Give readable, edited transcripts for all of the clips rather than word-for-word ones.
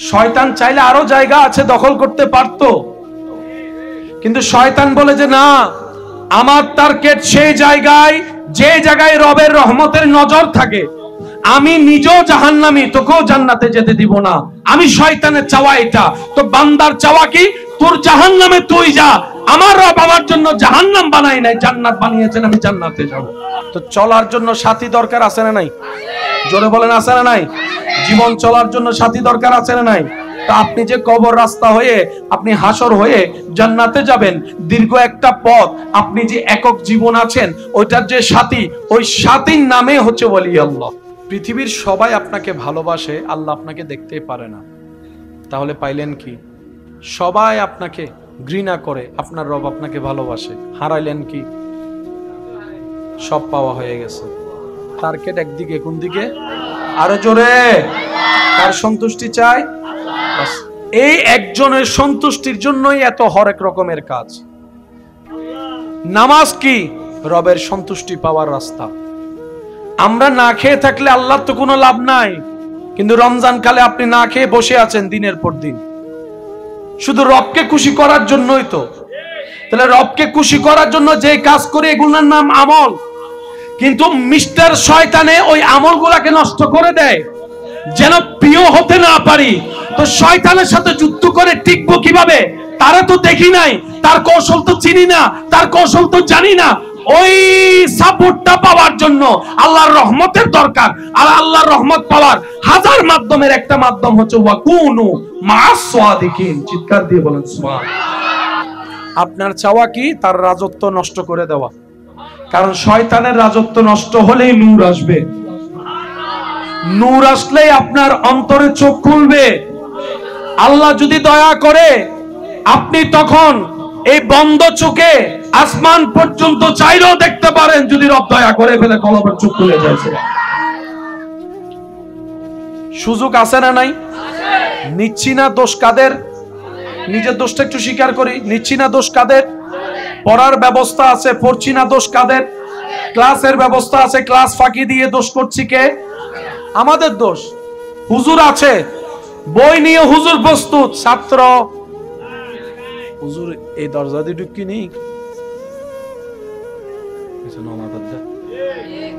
শয়তান চাইলে আরো জায়গা আছে দখল করতে পারতো, কিন্তু শয়তান বলে যে না, আমার টার্গেট সেই জায়গায় যে জায়গায় রবের রহমতের নজর থাকে। আমি নিজেও জাহান্নামী, তোকেও জান্নাতে যেতে দিব না। আমি শয়তানের চাওয়া এটা, তো বান্দার চাওয়া কি? তোর জাহান্নামে তুই যা, আমার রব আমার জন্য জাহান্নাম বানাই নাই, জান্নাত বানিয়েছেন, আমি জান্নাতে যাব। তো চলার জন্য সাথী দরকার আছে না নাই? জোরে বলেন আছে না নাই? জীবন চলার জন্য সাথী দরকার আছে না নাই? তা আপনি যে কবর রাস্তা হয়ে আপনি হাসর হয়ে জান্নাতে যাবেন, দীর্ঘ একটা পথ, আপনি যে একক জীবন আছেন ওইটার যে সাথী, ওই সাথীর নামে হচ্ছে ওলি আল্লাহ। পৃথিবীর সবাই আপনাকে ভালোবাসে, আল্লাহ আপনাকে দেখতেই পারে না, তাহলে পাইলেন কি? সবাই আপনাকে ঘৃণা করে, আপনার রব আপনাকে ভালোবাসে, হারাইলেন কি? সব পাওয়া হয়ে গেছে। টার্গেট একদিকে, কোন দিকে? আরো জোরে। কার সন্তুষ্টি চাই? এই একজনের সন্তুষ্টির জন্যই এত হরেক রকমের কাজ। নামাজ কি? রবের সন্তুষ্টি পাওয়ার রাস্তা। আমরা না খেয়ে থাকলে আল্লাহর তো কোনো লাভ নাই, কিন্তু রমজান কালে আপনি না খেয়ে বসে আছেন দিনের পর দিন, শুধু রবকে খুশি করার জন্যই তো। তাহলে রবকে খুশি করার জন্য যে কাজ করে এগুলোর নাম আমল, কিন্তু মিস্টার শয়তানে ওই আমলগুলাকে নষ্ট করে দেয় যেন প্রিয় হতে না পারি। তো শয়তানের সাথে যুদ্ধ করে টিকবো কিভাবে? তারা তো দেখি নাই, তার কৌশল তো চিনি না, তার কৌশল তো জানি না। ওই সাপোর্টটা পাওয়ার জন্য আল্লাহর রহমতের দরকার, আর আল্লাহর রহমত পাওয়ার হাজার মাধ্যমের একটা মাধ্যম হচ্ছে ওয়াকুনু মা'আস সাদিকিন। চিৎকার দিয়ে বলেন সুবহানাল্লাহ। আপনার চাওয়া কি? তার রাজত্ব নষ্ট করে দেওয়া। কারণ শয়তানের রাজত্ব নষ্ট হলেই নূর আসবে, নূর আসলেই আপনার অন্তরে চোখ খুলবে। আল্লাহ যদি দয়া করে আপনি তখন এই বন্ধ চোখে আসমান পর্যন্ত চাইলেও দেখতে পারেন, যদি রব দয়া করে ফেলে কলবের চোখ খুলে যায়। সুযোগ আছে না নাই? নিচ্ছি না দোষ কাদের? নিজের দোষটা একটু স্বীকার করি। নিচ্ছি না দোষ কাদের? পড়ার ব্যবস্থা আছে, পড়ছি না দোষ কাদের? ক্লাসের ব্যবস্থা আছে, ক্লাস ফাঁকি দিয়ে দোষ করছি কে? আমাদের দোষ। হুজুর আছে, বই নিয়ে হুজুর প্রস্তুত, ছাত্র হুজুর এই দরজা দিয়ে ঢুকি নি,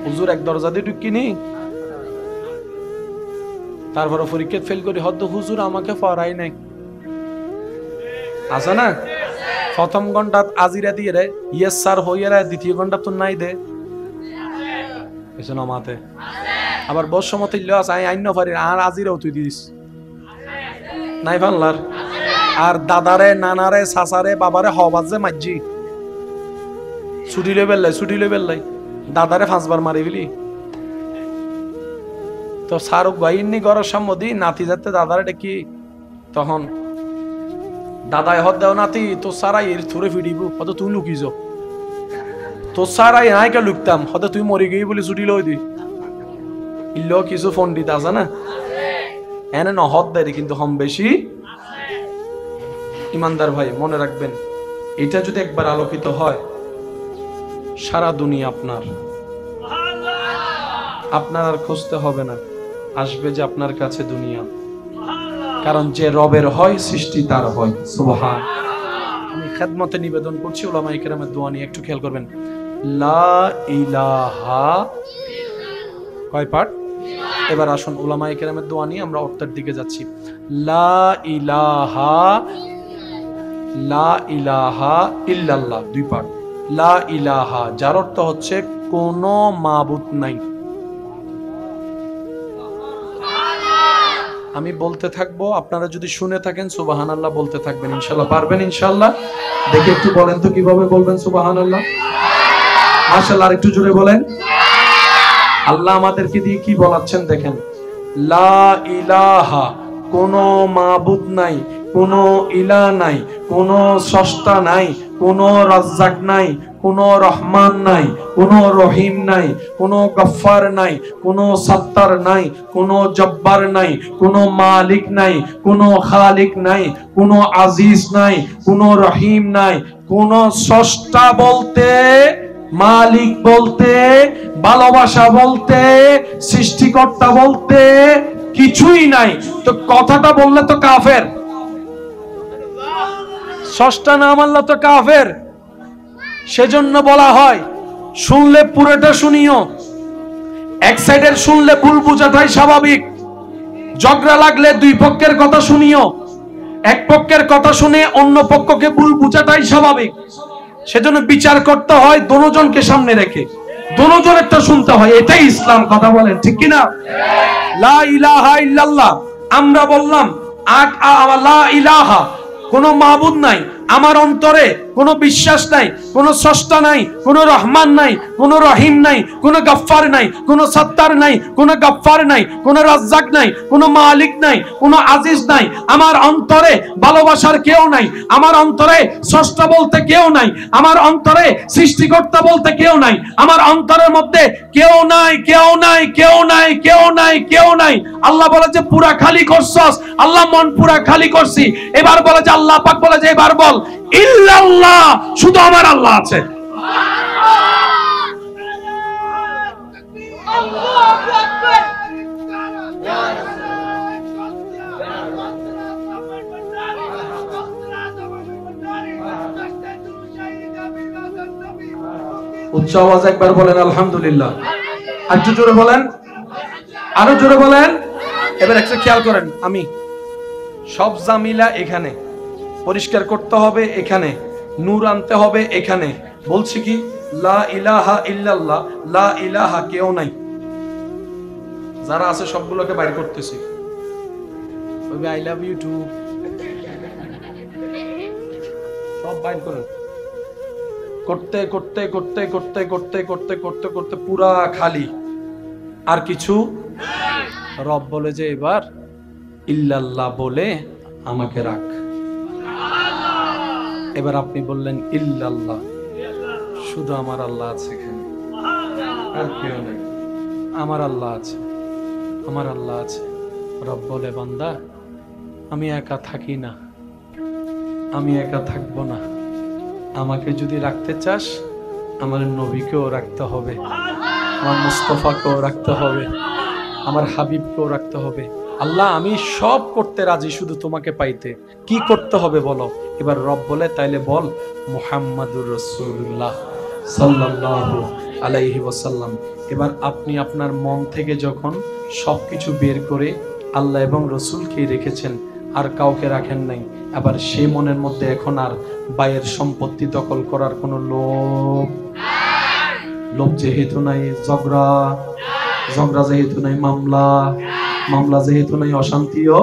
হুজুর এক দরজা দিয়ে ঢুকি নি, তারপরে পরীক্ষা ফেল করি, হয়তো হুজুর আমাকে পড়াই নাই। আছে না? প্রথম ঘন্টা আজিরা দিয়ে রে ইয়েস স্যার হইয়া রে, দ্বিতীয় ঘন্টা তো নাই দে মাতে। আবার বসমত আইন পারি আর আজিরাও তুই দিস নাই ভাল্লার। আর দাদারে নানারে চাচারে বাবারে হবাজে মাঝি ছুটি লই বেললাই, ছুটি লই বেললাই, দাদারে 5 বার মারি ফেলি। তো শাহরুখ ভাইনি গড়ের সম্মতি নাতি যাতে দাদারে ডেকি, তখন দাদাই হদ দেও নাতি তো সারাই এর থুরে ফিরিব, হয়তো তুই লুকিস, তো সারাই নাইকে লুকতাম, হয়তো তুই মরি গই বলে ছুটি লই দি। ইল্ল কিছু পন্ডিত আছে না এনে নহদ দেয়, কিন্তু হম বেশি ইমানদার ভাই মনে রাখবেন, এটা যদি একবার আলোকিত হয় সারা দুনিয়া আপনার, আপনার আর খুঁজতে হবে না, আসবে যে আপনার কাছে দুনিয়া। কারণ যে রবের হয় সৃষ্টি তার হয়। সুবহান। আমি খেদমতে নিবেদন করছি উলামায়ে কেরামের দোয়া নিয়ে একটু খেয়াল করবেন। লা ইলাহা, কয় পাঠ? এবার আসুন উলামায়ে কেরামের দোয়া নিয়ে আমরা অর্থের দিকে যাচ্ছি। লা ইলাহা, লা ইলাহা ইল্লাল্লাহ, 2 পাঠ। লা ইলাহা যার অর্থ হচ্ছে কোনো মাবুদ নাই। আমি বলতে থাকবো, আপনারা যদি শুনে থাকেন সুবহানাল্লাহ বলতে থাকবেন, ইনশাআল্লাহ পারবেন ইনশাআল্লাহ। দেখে একটু বলেন তো কিভাবে বলবেন সুবহানাল্লাহ। মাশাআল্লাহ, আর একটু জোরে বলেন। আল্লাহ আমাদেরকে দিয়ে কি বলাচ্ছেন দেখেন। লা ইলাহা, কোনো মাবুদ নাই, কোনো ইলাহ নাই, কোনো স্রষ্টা নাই, কোনো রাজ্জাক নাই, কোনো রহমান নাই, কোনো রহিম নাই, কোনো গফফার নাই, কোনো সত্তার নাই, কোনো জব্বার নাই, কোনো মালিক নাই, কোনো খালিক নাই, কোনো আজিজ নাই, কোনো রহিম নাই। কোনো স্রষ্টা বলতে, মালিক বলতে, ভালোবাসা বলতে, সৃষ্টিকর্তা বলতে কিছুই নাই, তো কথাটা বললে তো কাফের। ষষ্ঠটা না মানলে তো কাফের। সেজন্য বলা হয় শুনলে পুরোটা শুনিও, এক সাইডের শুনলে ভুল বোঝাটাই স্বাভাবিক। ঝগড়া লাগলে দুই পক্ষের কথা শুনিও, এক পক্ষের কথা শুনে অন্য পক্ষকে ভুল বোঝাটাই স্বাভাবিক। সেজন্য বিচার করতে হয় দোনোজনকে সামনে রেখে, দোনোজনেরটা শুনতে হয়, এটাই ইসলাম। কথা বলেন ঠিক কিনা? লা ইলাহা ইল্লাল্লাহ, আমরা বললাম লা ইলাহা, কোনো মাবুদ নাই আমার অন্তরে, কোনো বিশ্বাস নাই, কোনো স্রষ্টা নাই, কোনো রহমান নাই, কোনো রহিম নাই, কোনো গফফার নাই, কোনো সত্তার নাই, কোনো গফফার নাই, কোনো রাজ্জাক নাই, কোনো মালিক নাই, কোনো আজিজ নাই। আমার অন্তরে ভালোবাসার কেউ নাই, আমার অন্তরে স্রষ্টা বলতে কেউ নাই, আমার অন্তরে সৃষ্টিকর্তা বলতে কেউ নাই, আমার অন্তরের মধ্যে কেউ নাই, কেউ নাই, কেউ নাই, কেউ নাই, কেউ নাই। আল্লাহ বলে যে পুরা খালি করছস, আল্লাহ মন পুরা খালি করছি। এবার বলে যে আল্লাহ পাক বলে যে এবার বল ইল্লাল্লাহ, শুধু আমার আল্লাহ আছে। উচ্চ আওয়াজ একবার বলেন আলহামদুলিল্লাহ। আর একটু জোরে বলেন, আরো জোরে বলেন। এবার একটা খেয়াল করেন, আমি সব জামিলা এখানে পরিষ্কার করতে হবে, এখানে নূর আনতে হবে, এখানে বলছি কি লা ইলাহা ইল্লাল্লাহ, লা ইলাহা কেউ নাই। যারা আছে সবগুলোকে বাইর করতেছি। আই লাভ ইউ টু, সব বাইর করেন। করতে করতে করতে করতে করতে করতে করতে করতে পুরা খালি, আর কিছু। রব বলে যে এবার ইল্লাল্লাহ বলে আমাকে রাখ। এবার আপনি বললেন ইল্লাল্লাহ, শুধু আমার আল্লাহ আছে এখানে, আর কেউ নেই। আমার আল্লাহ আছে, আমার আল্লাহ আছে। রব বলে বান্দা আমি একা থাকি না, আমি একা থাকবো না। আমাকে যদি রাখতে চাস আমার নবীকেও রাখতে হবে, আমার মুস্তাফাকেও রাখতে হবে, আমার হাবিবকেও রাখতে হবে। আল্লাহ আমি সব করতে রাজি, শুধু তোমাকে পাইতে কি করতে হবে বলো। এবার রব বলে তাইলে বল মুহাম্মাদুর রাসূলুল্লাহ সাল্লাল্লাহু আলাইহি ওয়াসাল্লাম। এবার আপনি আপনার মন থেকে যখন সবকিছু বের করে আল্লাহ এবং রসুলকে রেখেছেন, আর কাউকে রাখেন নাই, আবার সেই মনের মধ্যে এখন আর বাইরের সম্পত্তি দখল করার কোনো লোভ যেহেতু নাই, ঝগড়া যেহেতু নাই, মামলা যেহেতু নাই, অশান্তিও।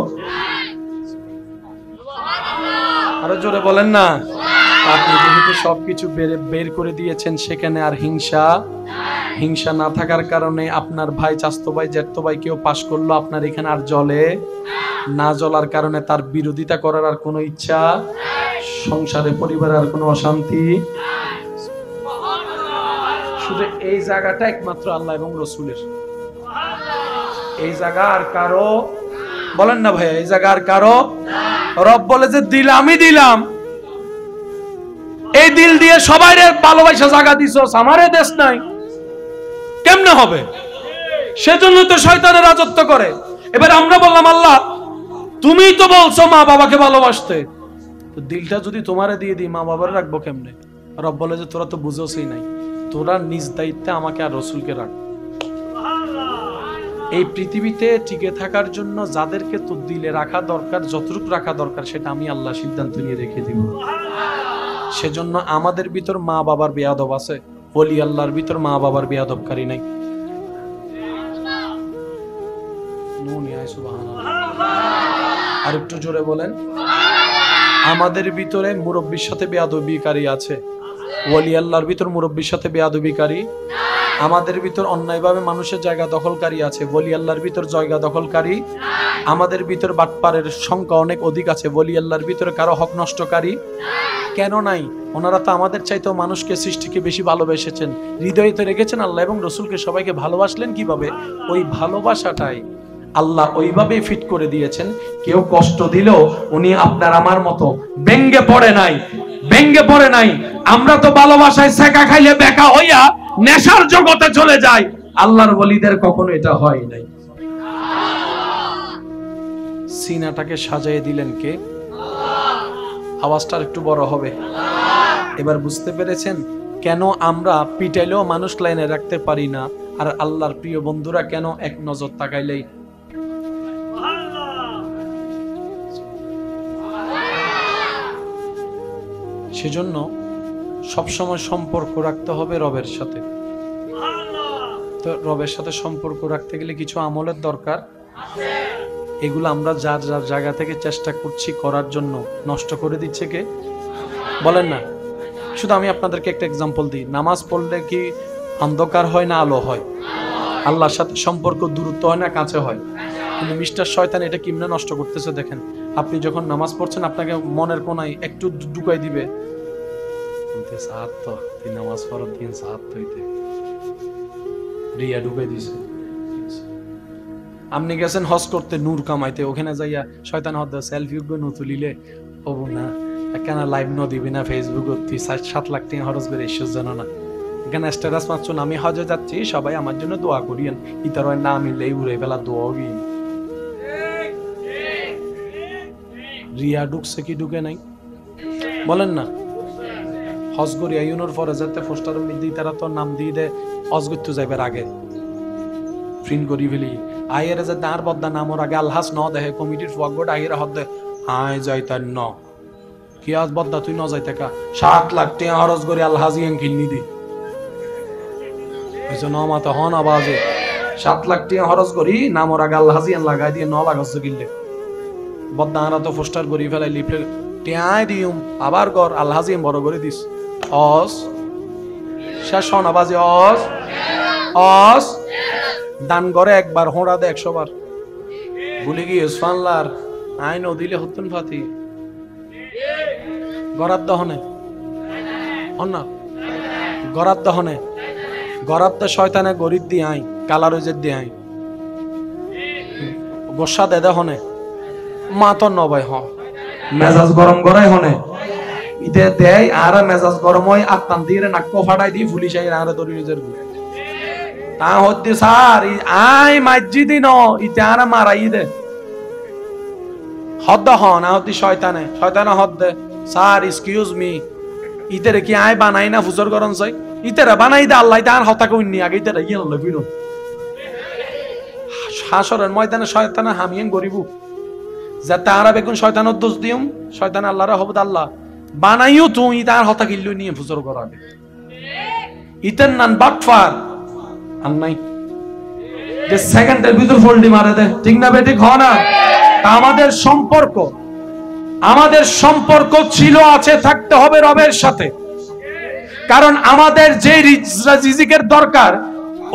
আরো জোরে বলেন না। আপনি যেহেতু সবকিছু বের করে দিয়েছেন, সেখানে আর হিংসা না থাকার কারণে আপনার ভাই, চাচতো ভাই, জ্যাঠতো ভাই কেউ পাশ করলো, আপনার এখানে আর জ্বলে না। জ্বলার কারণে তার বিরোধিতা করার আর কোনো ইচ্ছা, সংসারে পরিবারে আর কোনো অশান্তি। শুধু এই জায়গাটা একমাত্র আল্লাহ এবং রসুলের। এই জায়গা আর কারো, বলেন না ভাই, এই জায়গা আর কারো। রব বলে যে দিল আমি দিলাম, এই দিল দিয়ে সবাই ভালোবাসা জায়গা দিছস, আমারে দেশ নাই, কেমনে হবে? সেজন্য তো শয়তানের রাজত্ব করে। এবার আমরা বললাম আল্লাহ তুমি তো বলছো মা বাবাকে ভালোবাসতে, তো দিলটা যদি তোমারে দিয়ে দিই মা বাবার রাখবো কেমনে? রব বলে যে তোরা তো বুঝোসই নাই, তোরা নিজ দায়িত্বে আমাকে আর রসুলকে রাখ। এই পৃথিবীতে টিকে থাকার জন্য যাদেরকে তো দিলে রাখা দরকার, যতটুকু রাখা দরকার সেটা আমি আল্লাহ সিদ্ধান্ত নিয়ে রেখে দিব। সেজন্য আমাদের ভিতর মা বাবার বেয়াদব আছে, ওলি আল্লাহর ভিতর মা বাবার বেয়াদবকারী নাই। আর একটু জোরে বলেন। আমাদের ভিতরে মুরব্বির সাথে বেয়াদবিকারী আছে, ওলি আল্লাহর ভিতর মুরব্বির সাথে বেয়াদবিকারী। আমাদের ভিতর অন্যায়ভাবে মানুষের জায়গা দখলকারী আছে, ওলি আল্লাহর ভিতর জায়গা দখলকারী। আমাদের ভিতর বাটপারের সংখ্যা অনেক অধিক আছে, ওলি আল্লাহর ভিতরে কারো হক নষ্টকারী কেন নাই? ওনারা তো আমাদের চাইতেও মানুষকে, সৃষ্টিকে বেশি ভালোবেসেছেন, হৃদয়তে রেখেছেন আল্লাহ এবং রসুলকে। সবাইকে ভালোবাসলেন কিভাবে? ওই ভালোবাসাটাই আল্লাহ ওইভাবেই ফিট করে দিয়েছেন। কেউ কষ্ট দিলেও উনি আপনার আমার মতো ব্যঙ্গে পড়ে নাই। আমরা তো ভালোবাসায় সেকা খাইলে বেকা হইয়া নেশার জগতে চলে যাই, আল্লাহর ওলিদের কখনো এটা হয় নাই। সিনাটাকে সাজিয়ে দিলেন কে? আওয়াজটা একটু বড় হবে। এবার বুঝতে পেরেছেন কেন আমরা পিটাইলেও মানুষ লাইনে রাখতে পারি না, আর আল্লাহর প্রিয় বন্ধুরা কেন এক নজর তাকাইলেই? সেজন্য সবসময় সম্পর্ক রাখতে হবে রবের সাথে। তো রবের সাথে সম্পর্ক রাখতে গেলে কিছু আমলের দরকার। এগুলো আমরা যার যার জায়গা থেকে চেষ্টা করছি করার জন্য, নষ্ট করে দিচ্ছে কে? বলেন না। শুধু আমি আপনাদেরকে একটা এক্সাম্পল দিই। নামাজ পড়লে কি অন্ধকার হয় না আলো হয়? আল্লাহর সাথে সম্পর্ক দূরত্ব হয় না কাছে হয়? কিন্তু মিস্টার শয়তান এটা কিমনে নষ্ট করতেছে দেখেন। আপনি যখন নামাজ পড়ছেন আপনাকে মনের কোনায় একটু ঢুকাই দিবে, নামাজ পড়ার দিন রিয়া ঢুকাই দিছে। আপনি গেছেন হজ করতে নূর কামাইতে, ওখানে যাইয়া শয়তান হদ সেলফি তুলিলে হবো না কেন লাইভ ন দিবি না ফেসবুক 7 লাখ টাকা খরচ করে ঈশ্বর জানো না, এখানে স্ট্যাটাস মারছো না আমি হজে যাচ্ছি সবাই আমার জন্য দোয়া করিয়েন, ইতার না মিললে উড়ে ফেলা দোয়া গি। রিয়া ঢুকছে কি ঢুকে নাই? বলেন না। হজ করি আইনের পরে যাতে পোস্টার মধ্যে তারা তো নাম দিয়ে দেয় হজ করতে যাইবার আগে প্রিন্ট করি ফেলি আইয়ের যে তার বদা নামর আগে আলহাস ন দেখে কমিটির ফগট আইয়ের হদ দে আয় যাইতার ন কি আজ বদা তুই ন যাইতে কা 7 লাখ টাকা খরচ করে আলহাজিয়ান কিননি দি এজন্য মাথা হন আওয়াজে 7 লাখ টাকা খরচ করি নামর আগে আলহাজিয়ান লাগাই দিয়ে 9 লাখ হচ্ছে কিনলে বদা আরা তো পোস্টার করি ফেলাই লিফলেট টিয়াই দিউম আবার কর আলহাজিয়ান বড় করে দিস অস শেষ হন আওয়াজে অস অস দান করে একবার হোঁড়া দে 100 বার ভুলে গিয়ে ফানলার আইন ও দিলে হতুন ফাতি গরাত দহনে অন্না গরাত দহনে গরাত দে শয়তানে গরিব দি আই কালার হয়ে দি আই গোসা দে দহনে মা তো নবাই হ মেজাজ গরম গড়াই হনে ইতে দেয় আর মেজাজ গরম হয় আত্মান দিয়ে নাক ফাটাই দি পুলিশ আই আর দরি নিজের তা হচ্ছে স্যার আই মসজিদই ন ইতে আর মারাই দে হদ্দ হন আহতি শয়তানে শয়তানে হদ্দে স্যার এক্সকিউজ মি ইতেরে কি আই বানাই না ফুজর করন চাই ইতেরে বানাই দে আল্লাহ তার হতা কইনি আগে ইতেরে ইয়ে হলো বিরো হাসরের ময়দানে শয়তানে হামিয়েন গরিবু যাতে আরা বেগুন শয়তানের দোষ দিউম শয়তান আল্লাহর হবদ আল্লাহ বানাইও তুই তার হতা কিল্লু নিয়ে ফুজর করাবে ইতেন নান বাটফার নাই যে সেকেন্ডের ভিতর ফোল্ডি মারে দে ঠিক না বেঠিক হয় না। আমাদের সম্পর্ক ছিল আছে থাকতে হবে রবের সাথে, কারণ আমাদের যে রিজিকের দরকার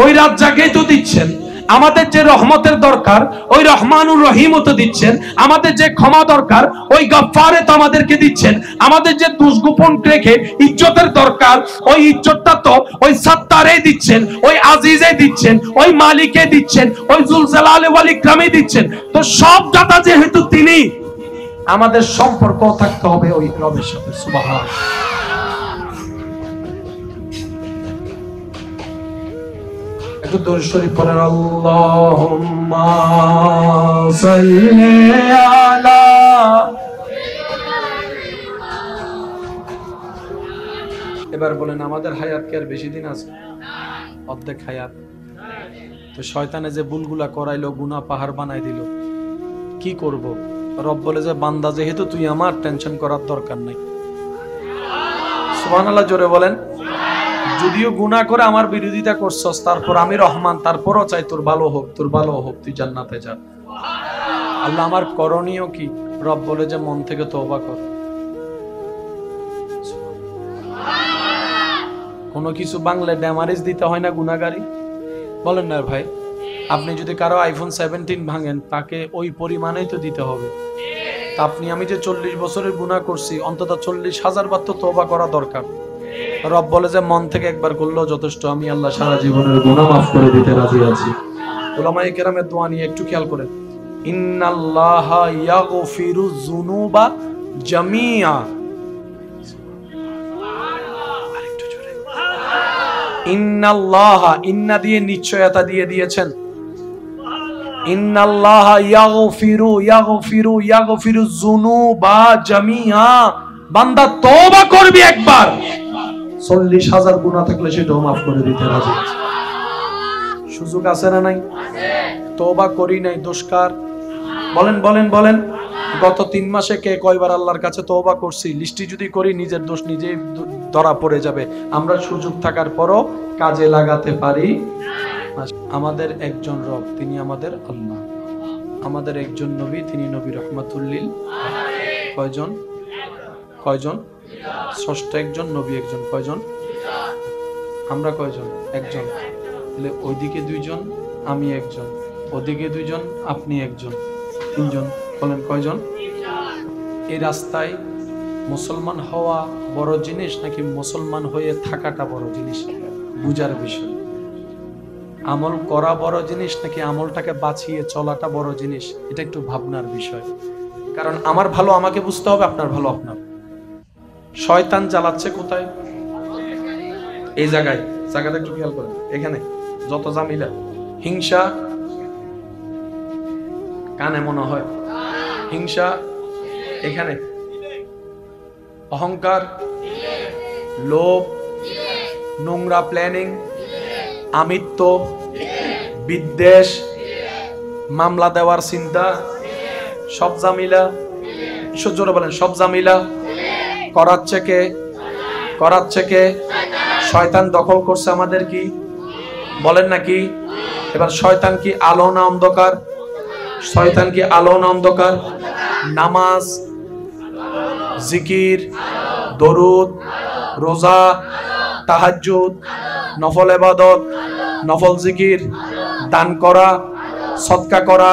ওই রাজ্জাকেই তো দিচ্ছেন, আমাদের যে রহমতের দরকার ওই রহমানুর রহিমও তো দিচ্ছেন, আমাদের যে ক্ষমা দরকার ওই গফফারে তো আমাদেরকে দিচ্ছেন, আমাদের যে দুষ্গোপন রেখে ইজ্জতের দরকার ওই ইজ্জতটা তো ওই সাত্তারে দিচ্ছেন, ওই আজিজে দিচ্ছেন, ওই মালিকে দিচ্ছেন, ওই জুল জালালে ওয়াল ইকরামে দিচ্ছেন। তো সব দাতা যেহেতু তিনি, আমাদের সম্পর্ক থাকতে হবে ওই রবের সাথে। সুবহানাল্লাহ। একটু দরুদ শরীফ পড়েন আল্লাহুম্মা সাল্লি আলা। এবার বলেন আমাদের হায়াত কি আর বেশি দিন আছে? অর্ধেক হায়াত। তো শয়তানে যে ভুলগুলা করাইলো, গুনাহ পাহাড় বানাই দিল, কি করব? রব বলে যে বান্দা যেহেতু তুই আমার টেনশন করার দরকার নাই। সুবহানাল্লাহ জোরে বলেন। যদিও গুনাহ করে আমার বিরোধিতা করছস, তারপর আমি রহমান, তারপরও চাই তোর ভালো হোক, তোর ভালো হোক, তুই জান্নাতে যা। আল্লাহ আমার করণীয় কি? রব বলে যে মন থেকে তওবা কর। কোনো কিছু বাংলায় ড্যামারেজ দিতে হয় না গুনাহগারি, বলেন না ভাই? আপনি যদি কারো আইফোন 17 ভাঙেন তাকে ওই পরিমাণেই তো দিতে হবে। আপনি আমি যে 40 বছরের গুনাহ করছি, অন্তত 40,000 বার তো তওবা করা দরকার। রব বলে যে মন থেকে একবার করলেও যথেষ্ট, আমি আল্লাহ সারা জীবনের গুনাহ মাফ করে দিতে রাজি আছি। উলামায়ে কেরামের দোয়া নিয়ে একটু খেয়াল করেন। ইন্নাল্লাহা ইয়াগফিরুয যুনুবা জামিআ। আরেকটু জোরে। ইন্নাল্লাহা, ইন্না দিয়ে নিশ্চয়তা দিয়ে দিয়েছেন। ইন্নাল্লাহা ইয়াগফিরু যুনুবা জামিআ। বান্দা তওবা করবি একবার, ৪০,০০০ গুনাহ থাকলে সেটাও মাফ করে দিতে রাজি। সুযোগ আছে না নাই? তওবা করি নাই, দোষকার? বলেন বলেন বলেন। গত ৩ মাসে কে কয়বার আল্লাহর কাছে তওবা করছি? লিস্টি যদি করি নিজের দোষ নিজেই ধরা পড়ে যাবে। আমরা সুযোগ থাকার পরও কাজে লাগাতে পারি। আমাদের একজন রব, তিনি আমাদের আল্লাহ। আমাদের একজন নবী, তিনি নবী রহমাতুল লিল আলামিন। কয়জন? কয়জন? ষষ্ঠ একজন, নবী একজন। কয়জন? আমরা কয়জন? একজন। তাহলে ওইদিকে 2 জন, আমি একজন। ওদিকে 2 জন, আপনি একজন। 3 জন। বলেন কয়জন? এই রাস্তায় মুসলমান হওয়া বড় জিনিস নাকি মুসলমান হয়ে থাকাটা বড় জিনিস? বুঝার বিষয়। আমল করা বড় জিনিস নাকি আমলটাকে বাঁচিয়ে চলাটা বড় জিনিস? এটা একটু ভাবনার বিষয়। কারণ আমার ভালো আমাকে বুঝতে হবে, আপনার ভালো আপনার। শয়তান জ্বালাচ্ছে কোথায়? এই জায়গাটা একটু খেয়াল করেন। এখানে যত জামিলা, হিংসা কানে মনে হয়, হিংসা এখানে, অহংকার, লোভ, নোংরা প্ল্যানিং, আমিত্ব, বিদ্বেষ, মামলা দেওয়ার চিন্তা, সব জামিলা। জোরে বলেন, সব জামিলা। করাচ্ছে কে? করাচ্ছে কে? শয়তান দখল করছে আমাদের। কি বলেন নাকি? এবার শয়তান কি আলো না অন্ধকার? শয়তান কি আলো না অন্ধকার? নামাজ, জিকির, দরুদ, রোজা, তাহাজ্জুদ, নফল ইবাদত, নফল জিকির, দান করা, সদকা করা,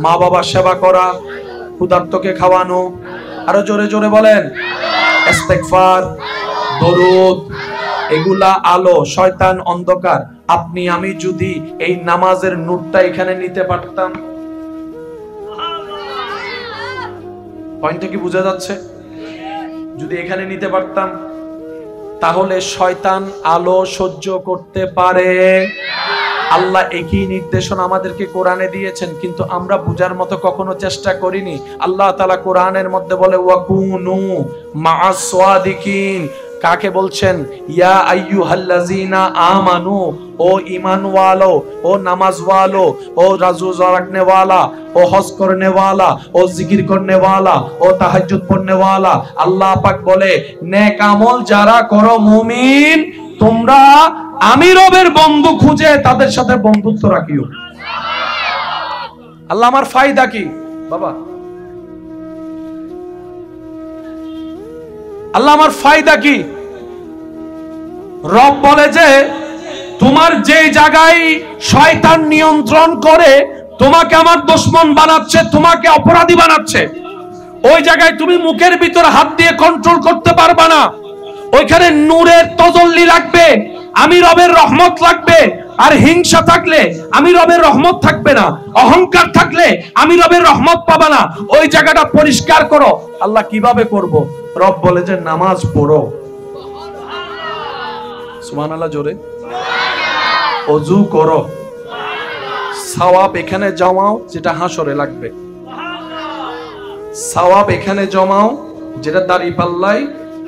মা বাবার সেবা করা, ক্ষুধার্তকে খাওয়ানো, আরো জোরে জোরে বলেন, ইস্তেগফার, দরুদ, এগুলা আলো, শয়তান অন্ধকার। আপনি আমি যদি এই নামাজের নূরটা এখানে নিতে পারতাম, পয়েন্টটা কি বোঝা যাচ্ছে? যদি এখানে নিতে পারতাম, তাহলে শয়তান আলো সহ্য করতে পারে। আল্লাহ একই নির্দেশনা আমাদেরকে কোরআনে দিয়েছেন, কিন্তু আমরা বুঝার মতো কখনো চেষ্টা করিনি। আল্লাহ তাআলা কোরআনের মধ্যে বলে ওয়াকুনু মা'আস সাদিকিন। কাকে বলছেন? ইয়া আইয়ুহাল্লাযিনা আমানু, ও ঈমান ওয়ালো, ও নামাজ ওয়ালো, ও রাজু রাখনে ওয়ালা, ও হজ করনে ওয়ালা, ও জিকির করনে ওয়ালা, ও তাহাজ্জুদ পড়নে ওয়ালা। আল্লাহ পাক বলে নেক আমল যারা করো মুমিন, তোমরা আমি রবের বন্ধু খুঁজে তাদের সাথে বন্ধুত্ব রাখিও। আল্লাহ আমার ফায়দা কি বাবা? আল্লাহ আমার ফায়দা কি? রব বলে যে তোমার যে জায়গায় শয়তান নিয়ন্ত্রণ করে তোমাকে আমার দুশমন বানাচ্ছে, তোমাকে অপরাধী বানাচ্ছে, ওই জায়গায় তুমি মুখের ভিতর হাত দিয়ে কন্ট্রোল করতে পারবা না। ওইখানে নূরের তজল্লি লাগবে, আমি রবের রহমত লাগবে। আর হিংসা থাকলে আমি রবের রহমত থাকবে না, অহংকার থাকলে আমি রবের রহমত পাবা না। ওই জায়গাটা পরিষ্কার করো। আল্লাহ কিভাবে করব? রব বলে যে নামাজ পড়ো। সুবহানাল্লাহ জোরে। ওযু করো, সওয়াব এখানে জমাও যেটা হাসরে লাগবে, সওয়াব এখানে জমাও যেটা দাড়ি পাল্লায়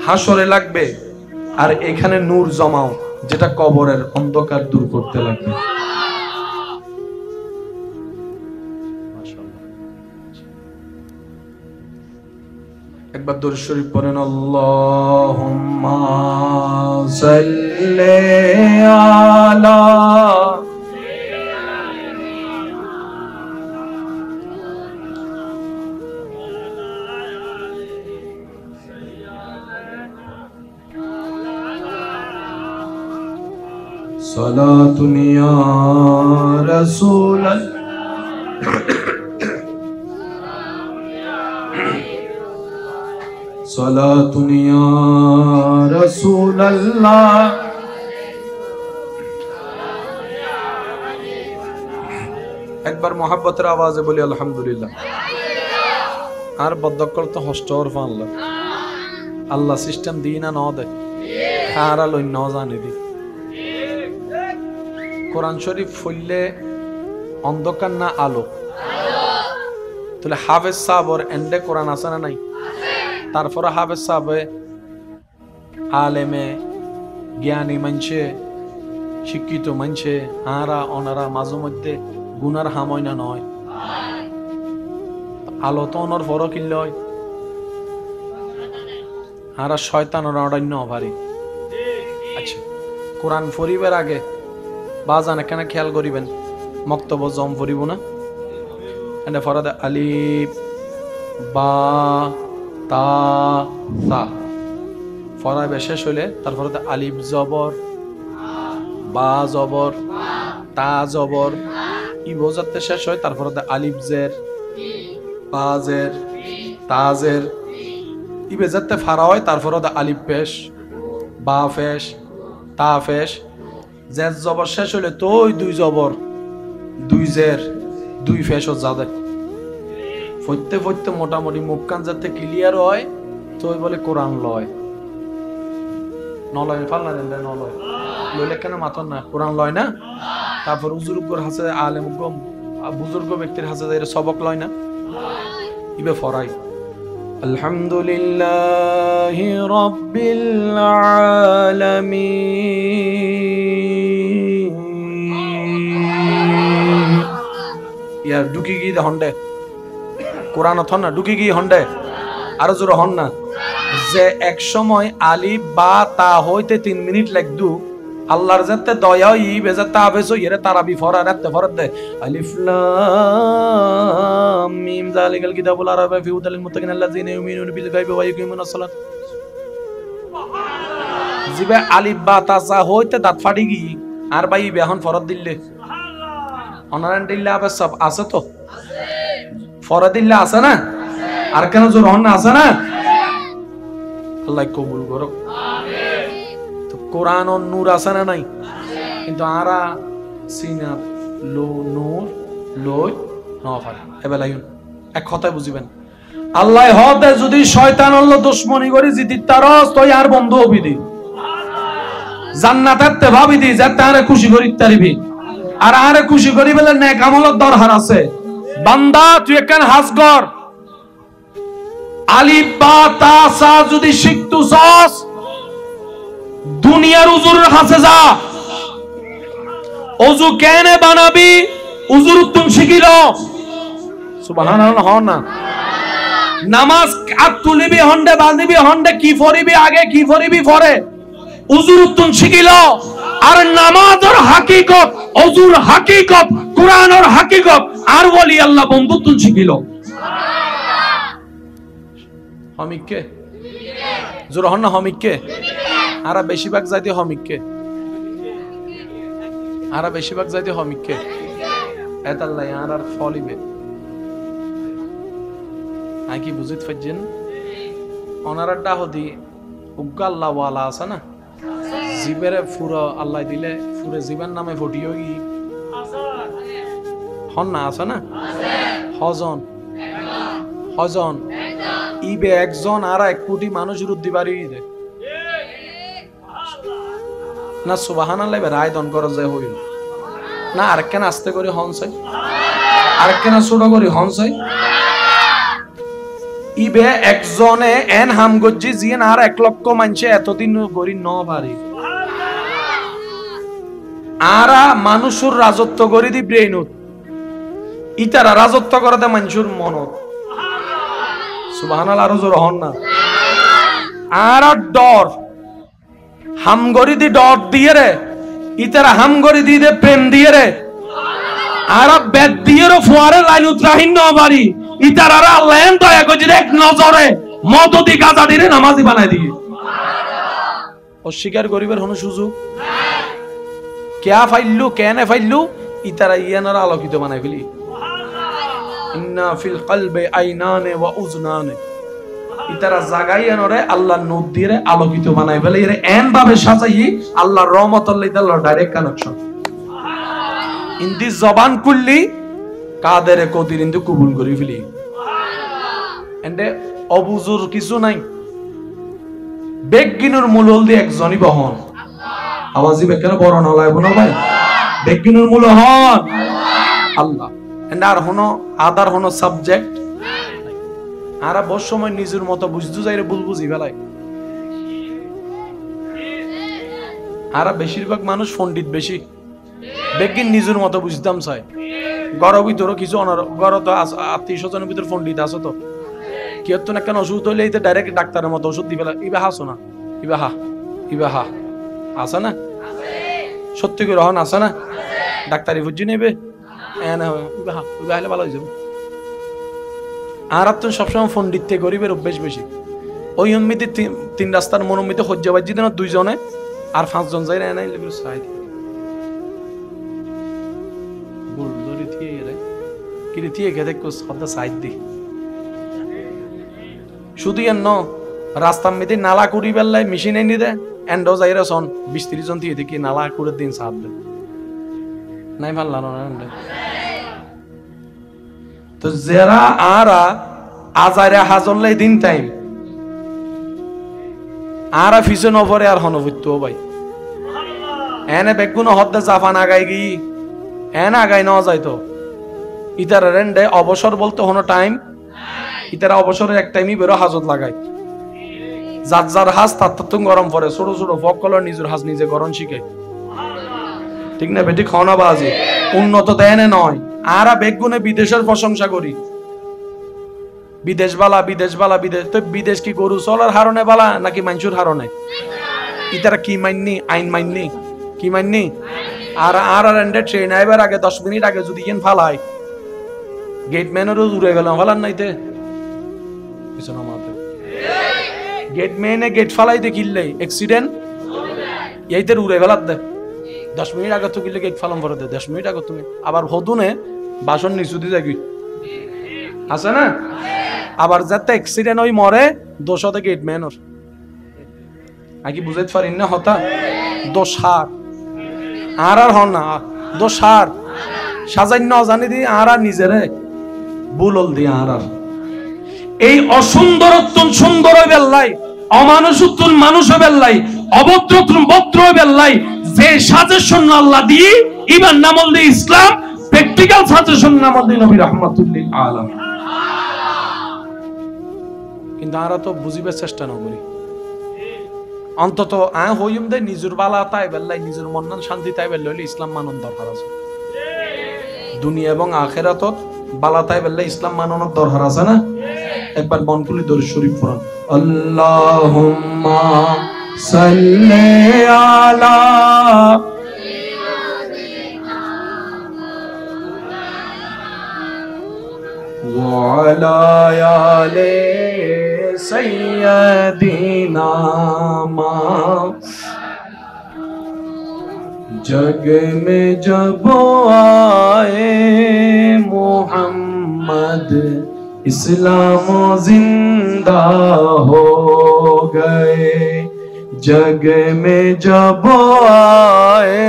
হাসরে লাগবে, আর এখানে নূর জমাও যেটা কবরের অন্ধকার দূর করতে লাগবে। একবার দরুদ শরীফ পড়েন, আল্লাহুম্মা সাল্লি আলা সালাতুন ইয়া রাসূলাল্লাহ। সালাতুন ইয়া রাসূলাল্লাহ। একবার মোহাব্বতের আওয়াজে বলি আলহামদুলিল্লাহ। আর বদকল তো হস্টর ফানলা আল্লাহ সিস্টেম দি না ন দে খারা লই ন জানে দি। কোরআন শরীফ ফুললে অন্ধকার না আলো? তাহলে হাফেজ সাহেবর এন্ডে কোরআন আছে না নাই? তারপরে হাফেজ সাহেবে আলেমে জ্ঞানী মানছে, শিক্ষিত মানছে, আরা অনারা মাঝে মধ্যে গুনার হাময় না নয়? আলো তো অনর ফর কিনল আরা শয়তানের অরণ্য ভারী। আচ্ছা, কোরআন ফরিবের আগে বাজান এখানে খেয়াল করিবেন, মক্তব্য জম ফরিব না, এনে ফরাদ আলিফ বা তা সা ফরাবে শেষ হইলে তারপরে আলিফ জবর, বা জবর, তা জবর, ই বোঝাতে শেষ হয়, তারপরে আলিফ জের, বা জের, তা জের, ই বেজাতে ফারা হয়, তারপরে আলিফ পেশ, বা ফেশ, তা ফেশ, জের জবর শেষ হইলে তো ওই দুই জবর, দুই জের, দুই ফেশও যাদের ফইতে ফইতে মোটামুটি মুখকান যাতে ক্লিয়ার হয় তো ওই বলে কোরআন লয়। নলয় ফাল না দেন নলয় লইলে কেন মাতন না কোরআন লয় না। তারপর উজুর্গর হাসে আলেম বুজুর্গ ব্যক্তির হাসে এর সবক লয় না, ইবে ফরাই। আলহামদুলিল্লাহি রাব্বিল আলামিন। ইয়ার ঢুকি গিয়ে হন্ডে কোরআন অথন না, ঢুকি গিয়ে হন্ডে আরো জোরে হন না, যে এক সময় আলিফ বা তা হইতে 3 মিনিট লাগদু আল্লাহর যাতে দয়া ই বেজাতে আবেছো ইরে তারাবি ফরা রাতে ফরত দে আলিফ লাম মিম যালিকাল কিতাবুল আরাবা ফি হুদাল মুত্তাকিন আল্লাযিনা ইউমিনুনা বিল গায়বি ওয়া ইয়াকিমুনাস সালাত। জিবে আলিফ বা তা সা হইতে দাঁত ফাটি গি আর ভাই বেহন ফরত দিলে অনারান দিলে আবে সব আছে তো ফরত দিলে আছে না, আর কেন জোর হন না আছে না। আল্লাহ কবুল করো। তো কোরআন ও নূর আছে না নাই? কিন্তু আরা সিনা লো নূর লই নফার এবেলাই এক কথায় বুঝিবেন। আল্লাহ হতে যদি শয়তান আল্লাহ দুশমনি করি জিতি তারস তুই আর বন্ধ হবি দি জান্নাতের তে ভাবি দি যে তারে খুশি করি তারিবি আর আরে খুশি করি বলে নেক আমলত দরকার আছে। বান্দা তুই একখান হাজ কর, আলিফ বা তা সা যদি শিখতু চাস দুনিয়ার উজুরের কাছে যা, ওযু কেনে বানাবি উজুর তুমি শিখিল, সুবহানাল্লাহ হন না। নামাজ আত তুলিবি হন্ডে বাঁধিবি হন্ডে কি ফরিবি আগে কি ফরিবি পরে উজুর তুমি শিখিল। আর নামাজের হাকিকত ওযুর হাকিকত কোরআনের হাকিকত আর ওলি আল্লাহ বন্ধুত্ব শিখিল। হমিককে জোর হন না, হমিককে আরা বেশিরভাগ যাইতে হমিককে, আরা বেশিরভাগ যাইতে হমিককে এতাল্লাই আর আর ফলিবে আই কি বুঝিত ফাইজেন। অনারা ডাহদি উগ্গা আল্লাহ ওয়ালা আছে না, জিবেরে ফুরো আল্লাহ দিলে ফুরে জীবন নামে ফটিও কি হন না আছে না। হজন হজন ইবে একজন আর 1 কোটি মানুষের উদ্দি বাড়ি দে না, সুবহানাল্লাহ রায় দন করা যায় হইল না। আর কেন আস্তে করে হনসাই, আর কেন ছোট করে হনসাই, ইবে একজনে এন হাম গজ্জি জিন আর 1 লক্ষ মানুষে এতদিন গরি ন পারি আরা মানুষের রাজত্ব করি দি ব্রেইনত, ইতারা রাজত্ব করতে মানুষের মনত। সুবহানাল্লাহ আরো জোর হন না। আর ডর হামগরি দি ডর দিয়ে রে, ইতারা হামগরি দি দে প্রেম দিয়ে রে, আর বেদ দিয়ে রে ফুয়ারে লাইন উতরাহিন ন বাড়ি ইতারা আল্লাহ দয়া করে এক নজরে মদদি গাজা দিরে নামাজি বানাই দিয়ে অস্বীকার করিবার কোনো সুযোগ কেয়া ফাইললু কেনে ফাইললু ইতারা ইয়ানারা আলোকিত বানাই ফেলি। ইন্না ফিল কলবে আইনানে ওয়া উজনানে, ইতারা জাগাইয়ানরে আল্লাহ নূর দিয়ে আলোকিত বানাই ফেলে এর এন ভাবে সাজাই আল্লাহর রহমত আল্লাহ ডাইরেক্ট কানেকশন। ইন্দি জবান কুল্লি কাদেরে কদির ইন্দু কবুল করি ফেলি এন্ডে অবুজুর কিছু নাই। বেগিনুর মূল দিয়ে একজনই বহন আওয়াজি বেকেন বড় নলাইব না ভাই, বেগিনুর মূল হন আল্লাহ। আর হনো আদার হনো সাবজেক্ট, আর বহু সময় নিজের মতো বুঝতে যাইরে বুঝি ফেলাই। আর বেশিরভাগ মানুষ পণ্ডিত বেশি, বেগিন নিজের মতো বুঝতাম চাই। গড়ের ভিতরও কিছু গড় তো আত্মীয় স্বজনের ভিতর পণ্ডিত আছে তো, কেউ তো না কেন অসুস্থ হইলে ডাইরেক্ট ডাক্তারের মতো ওষুধ দি ফেলা। ইবা হাসো না, ইবা হা আছে না, সত্যি করে রহন আছে না, ডাক্তারি বুঝি নেবে ইবা হলে ভালো হয়ে যাবে। আর তো সবসময় পণ্ডিত থেকে গরিবের অভ্যেস বেশি। ওই এমনিতে 3 রাস্তার মনোমিতে হজ্জাবাজি দেন 2 জনে, আর 5 জন যাই নাই সাই বুলদরি থিয়ে রে কিরে থিয়ে গেদে কোস হদ্দা সাইড দি শুধু এন্ন রাস্তার মধ্যে নালা করি বেল্লাই মেশিন এনে দে এন্ডো যাইরা সন 20-30 জন থিয়ে দেখি নালা করে দিন সাপ দে নাই ভাল লানো না। তো যারা আরা আজারে হাজল্লাই দিন টাইম আরা ফিসে নভরে আর হনভুত্ত ভাই এনে বেগুন হদ্দা জাফান আগাই গি এনে আগাই নেওয়া যাইতো। ইতারা রেন্ডে অবসর বলতে হনো টাইম, ইতারা অবসরের এক টাইমই বেরো হাজত লাগাই। যার যার হাজ তার তো গরম পড়ে, ছোট ছোট ফকল নিজের হাজ নিজে গরম শিখে, ঠিক না বেটি? খাওয়া বাজে উন্নত দেয় নয়। আরা বেগুনে বিদেশের প্রশংসা করি, বিদেশ বালা বিদেশ বালা বিদেশ। তো বিদেশ কি গরু চলার হারণে বালা নাকি মানুষের হারণে? ইতারা কি মাননি? আইন মাননি, কি মাননি? আর আর এন্ডে ট্রেন আইবার আগে 10 মিনিট আগে যদি ইন ফালাই গেটম্যানেরও উড়ে গেল ফালান নাইতে পিছনে মাতে গেটম্যানে গেট ফালাই দেখিলে অ্যাক্সিডেন্ট এইতে উড়ে ফেলাত দে। 10 মিনিট আগে তো কিলে গেট ফালাম ভরে দে, 10 মিনিট আগে তুমি আবার হদুনে বাসন নিচু দিয়ে যাবি আছে না? আবার যাতে অ্যাক্সিডেন্ট হই মরে দোষতে গেটম্যানর আগে বুঝাইতে পারিন না হতা দোষ হার আর আর হন না দোষ হার সাজাই ন জানি দি আর আর নিজেরে বুলল দি আর আর এই অসুন্দরত্ব সুন্দর বেল্লাই অমানুষত্ব মানুষ বেল্লাই অভদ্রত্ব ভদ্র বেল্লাই যে সাজেশন আল্লাহ দি ইমান নামল দি ইসলাম প্র্যাকটিক্যাল সাজেশন নামল দি নবী রাহমাতুল্লিল আলামিন। কিন্তু আমরা তো বুঝিবার চেষ্টা না করি। অন্তত হইম দে নিজের বালা তাই বেল্লাই নিজের মন শান্তি তাই বেল্লাই ইসলাম মানন দরকার আছে। দুনিয়া এবং আখিরাতত বালা তাই বেল্লাই ইসলাম মাননের দরকার আছে না? একবার মন খুলে দরুদ শরীফ পড়ুন। আল্লাহুম্মা সাল্লি আলা ওয়া আলা আলি सैयदीना जग में जब आए मोहम्मद इस्लाम जिंदा हो गए। जग में जब आए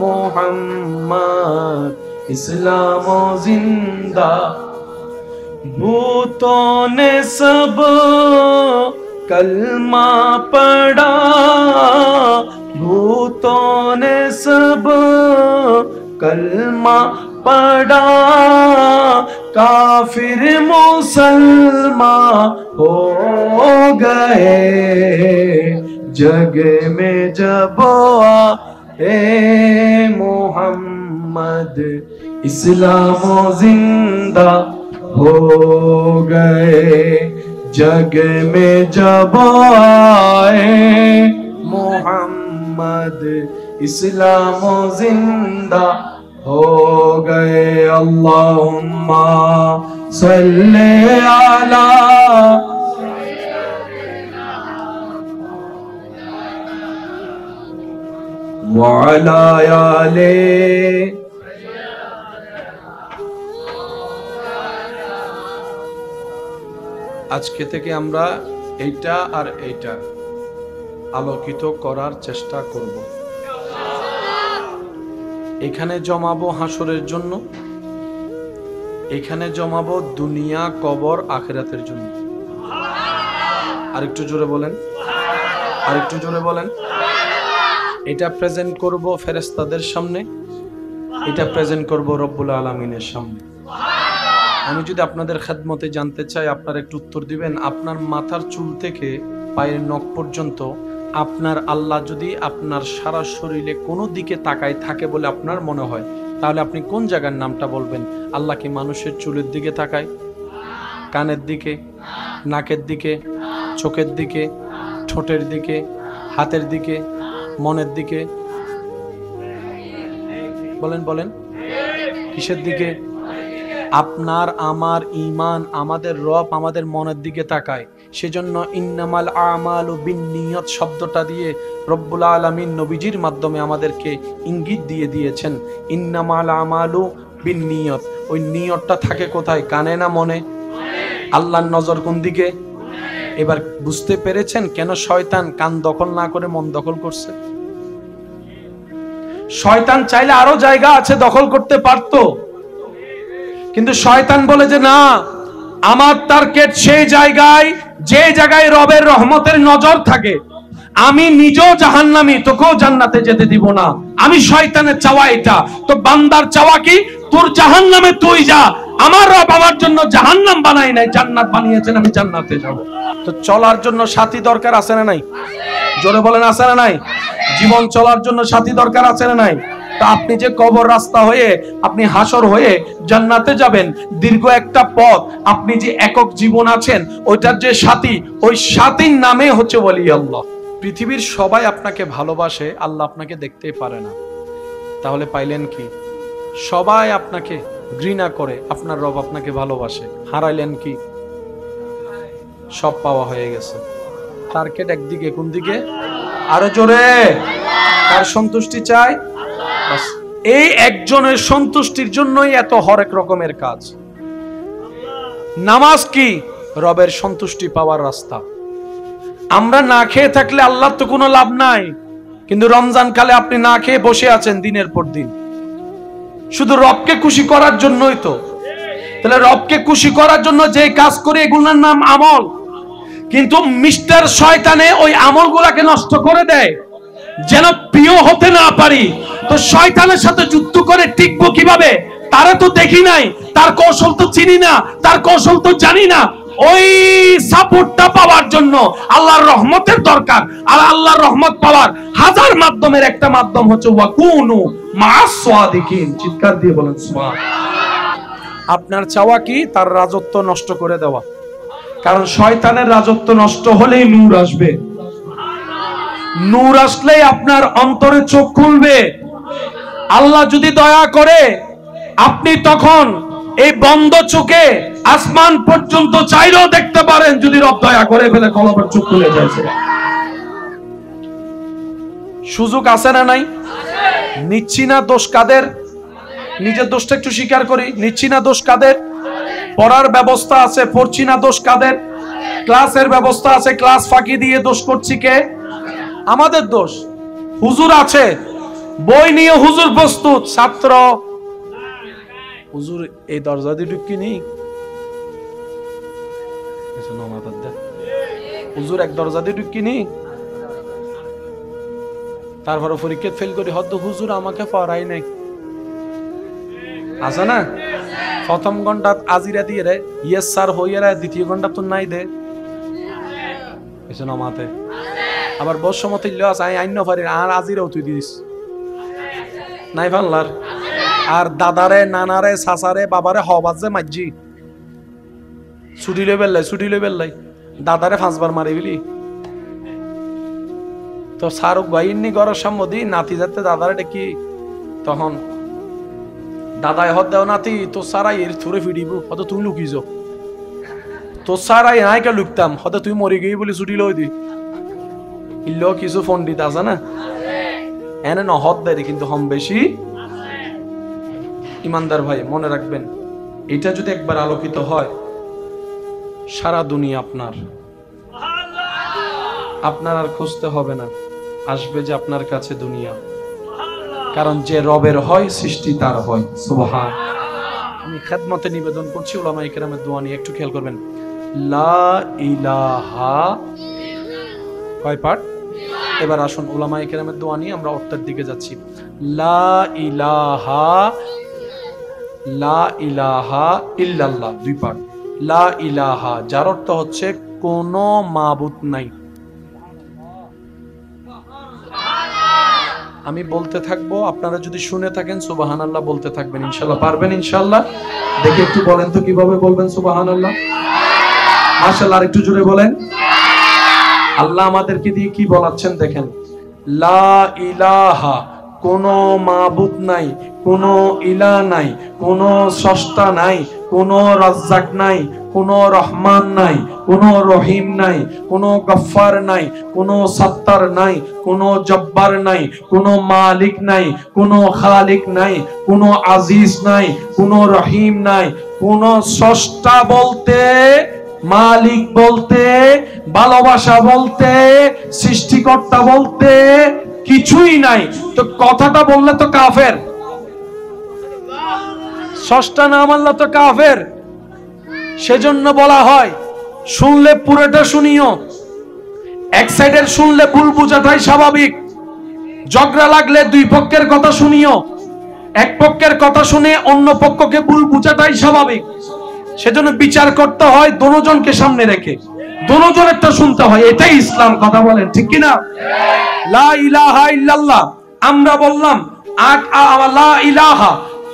मोहम्मद इस्लाम जिंदा। भूतों ने सब कलमा पढ़ा, भूतों ने सब कलमा पढ़ा, काफिर मुसलमान हो गए। जग में जब आए मोहम्मद इस्लाम जिंदा हो गए। जग में जब आए मोहम्मद इस्लाम जिंदा हो गए। अल्लाहुम्मा सल्ले अला व अला आले। আজকে থেকে আমরা এইটা আর এইটা আলোকিত করার চেষ্টা করব। এখানে জমাবো হাসরের জন্য, এখানে জমাবো দুনিয়া কবর আখিরাতের জন্য। আরেকটু জোরে বলেন, আরেকটু জোরে বলেন। এটা প্রেজেন্ট করব ফেরেশতাদের সামনে, এটা প্রেজেন্ট করব রব্বুল আলামিনের সামনে। আমি যদি আপনাদের খেদমতে জানতে চাই, আপনারা একটু উত্তর দিবেন। আপনার মাথার চুল থেকে পায়ের নখ পর্যন্ত আপনার আল্লাহ যদি আপনার সারা শরীরে কোনো দিকে তাকায় থাকে বলে আপনার মনে হয়, তাহলে আপনি কোন জায়গার নামটা বলবেন? আল্লাহ কি মানুষের চুলের দিকে তাকায়, কানের দিকে, নাকের দিকে, চোখের দিকে, ঠোঁটের দিকে, হাতের দিকে, মনের দিকে? বলেন বলেন, কিসের দিকে? আপনার আমার ঈমান, আমাদের রব আমাদের মনের দিকে তাকায়। সেজন্য ইন্নামাল আমালু বিন্নিয়ত শব্দটা দিয়ে রব্বুল আলামিন নবীজির মাধ্যমে আমাদেরকে ইঙ্গিত দিয়ে দিয়েছেন, ইন্নামাল আমালু বিন্নিয়ত। ওই নিয়তটা থাকে কোথায়? কানে না মনে? আল্লাহর নজর কোন দিকে? এবার বুঝতে পেরেছেন কেন শয়তান কান দখল না করে মন দখল করছে? শয়তান চাইলে আরো জায়গা আছে দখল করতে পারতো, কিন্তু শয়তান বলে যে না, আমার টার্গেট সেই জায়গায় যে জায়গায় রবের রহমতের নজর থাকে। আমি নিজেও জাহান্নামী, তোকেও জান্নাতে যেতে দিব না। আমি শয়তানের চাওয়া এটা। তো বান্দার চাওয়া কি? তোর জাহান্নামে তুই যা, আমার রব আমার জন্য জাহান্নাম বানাই নাই, জান্নাত বানিয়েছেন, আমি জান্নাতে যাব। তো চলার জন্য সাথী দরকার আছে না নাই? জোরে বলেন, আছে না নাই? জীবন চলার জন্য সাথী দরকার আছে না নাই? তা আপনি যে কবর রাস্তা হয়ে আপনি হাসর হয়ে জান্নাতে যাবেন, দীর্ঘ একটা পথ, আপনি যে একক জীবন আছেন ওইটার যে সাথী, ওই সাথীর নামে হচ্ছে ওলি আল্লাহ। পৃথিবীর সবাই আপনাকে ভালোবাসে, আল্লাহ আপনাকে দেখতেই পারে না, তাহলে পাইলেন কি? সবাই আপনাকে ঘৃণা করে, আপনার রব আপনাকে ভালোবাসে, হারাইলেন কি? সব পাওয়া হয়ে গেছে। টার্গেট একদিকে, কোন দিকে? আরো জোরে। কার সন্তুষ্টি চাই? এই একজনের সন্তুষ্টির জন্যই এত হরেক রকমের কাজ। নামাজ কি? রবের সন্তুষ্টি পাওয়ার রাস্তা। আমরা না খেয়ে থাকলে আল্লাহর তো কোনো লাভ নাই, কিন্তু রমজান কালে আপনি না খেয়ে বসে আছেন দিনের পর দিন, শুধু রবকে খুশি করার জন্যই তো। তাহলে রবকে খুশি করার জন্য যে কাজ করে এগুলোর নাম আমল, কিন্তু মিস্টার শয়তানে ওই আমলগুলাকে নষ্ট করে দেয় যেন প্রিয় হতে না পারি। তো শয়তানের সাথে যুদ্ধ করে টিকবো কিভাবে? তারা তো দেখি নাই, তার কৌশল তো চিনি না, তার কৌশল তো জানি না। ওই সাপোর্টটা পাওয়ার জন্য আল্লাহর রহমতের দরকার। আর আল্লাহর রহমত পাওয়ার হাজার মাধ্যমের একটা মাধ্যম হচ্ছে ওয়াকুনু মা'আস সাদিকিন। চিৎকার দিয়ে বলেন সুবহানাল্লাহ। আপনার চাওয়া কি? তার রাজত্ব নষ্ট করে দেওয়া। কারণ শয়তানের রাজত্ব নষ্ট হলেই নূর আসবে, নূর আসলেই আপনার অন্তরে চোখ খুলবে। আল্লাহ যদি দয়া করে আপনি তখন এই বন্ধ চোখে আসমান পর্যন্ত চাইলেও দেখতে পারেন, যদি রব দয়া করে ফেলে কলবের চোখ খুলে যায়। সুযোগ আছে না নাই? নিচ্ছি না দোষ কাদের? নিজের দোষটা একটু স্বীকার করি। নিচ্ছি না দোষ কাদের? পড়ার ব্যবস্থা আছে, পড়ছি না দোষ কাদের? ক্লাসের ব্যবস্থা আছে, ক্লাস ফাঁকি দিয়ে দোষ করছি কে? আমাদের দোষ। হুজুর আছে, বই নিয়ে হুজুর প্রস্তুত, ছাত্র হুজুর এই দরজা দিয়ে ঢুকিনি, হুজুর এক দরজা দিয়ে ঢুকিনি, তারপরে পরীক্ষা ফেল করি, হয়তো হুজুর আমাকে পড়াই নাই। আছে না? প্রথম ঘন্টা আজিরা দিয়ে রে ইয়েস স্যার হইয়া রে, দ্বিতীয় ঘন্টা তো নাই দে মাতে। আবার বস সময় আইন পারি আর আজিরাও তুই দিস নাই ফাল্লার। আর দাদারে, নানারে, চাচারে, বাবারে হবাজ যে মাঝি ছুটি লই বেললাই, ছুটি লই বেললাই দাদারে 5 বার মারি বিলি। তো শাহরুখ ভাইনি গড়ের সম্মতি নাতি যাতে দাদারে ডেকি, তখন দাদাই হদ দেও নাতি তো সারাই এর থুরে ফিরিব, হয়তো তুই লুকিস, তো সারাই নাইকা লুকতাম, হয়তো তুই মরি গই বলে ছুটি লই দি। ইল্লো কিছু পণ্ডিত আছে না এনে নহদ দেয়, কিন্তু হম বেশি ইমানদার ভাই মনে রাখবেন, এটা যদি একবার আলোকিত হয় সারা দুনিয়া আপনার, আপনার আর খুঁজতে হবে না, আসবে যে আপনার কাছে দুনিয়া। কারণ যে রবের হয় সৃষ্টি তার হয়। সুবহান। আমি খেদমতে নিবেদন করছি উলামায়ে কেরামের দোয়া নিয়ে একটু খেয়াল করবেন। লা ইলাহা কয় পাঠ? এবার আসুন উলামায়ে কেরামের দোয়া নিয়ে আমরা অর্থের দিকে যাচ্ছি। লা ইলাহা, লা ইলাহা ইল্লাল্লাহ, দুই পাঠ। লা ইলাহা যার অর্থ হচ্ছে কোনো মাবুদ নাই। আমি বলতে থাকবো, আপনারা যদি শুনে থাকেন সুবহানাল্লাহ বলতে থাকবেন, ইনশাআল্লাহ পারবেন ইনশাআল্লাহ। দেখে একটু বলেন তো কিভাবে বলবেন সুবহানাল্লাহ। মাশাআল্লাহ, আর একটু জোরে বলেন। আল্লাহ আমাদেরকে দিয়ে কি বলাচ্ছেন দেখেন, লা ইলাহা কোনো মাবুদ নাই, কোনো ইলাহ নাই, কোনো স্রষ্টা নাই, কোনো রাজ্জাক নাই, কোনো রহমান নাই, কোনো রহিম নাই, কোনো গফফার নাই, কোনো সত্তার নাই, কোনো জব্বার নাই, কোনো মালিক নাই, কোনো খালিক নাই, কোনো আজিজ নাই, কোনো রহিম নাই, কোনো স্রষ্টা বলতে, মালিক বলতে, ভালোবাসা বলতে, সৃষ্টিকর্তা বলতে কিছুই নাই। তো কথাটা বললে তো কাফের, স্রষ্টা না মানলে তো কাফের। সেজন্য বলা হয় শুনলে পুরোটা শুনিও, এক সাইডের শুনলে ভুল বোঝাটাই স্বাভাবিক। ঝগড়া লাগলে দুই পক্ষের কথা শুনিও, এক পক্ষের কথা শুনে অন্য পক্ষকে ভুল বোঝাটাই স্বাভাবিক। সেজন্য বিচার করতে হয় দোনোজনকে সামনে রেখে, দোনোজনেরটা শুনতে হয়, এটাই ইসলাম। কথা বলেন ঠিক কিনা? লা ইলাহা ইল্লাল্লাহ, আমরা বললাম লা ইলাহা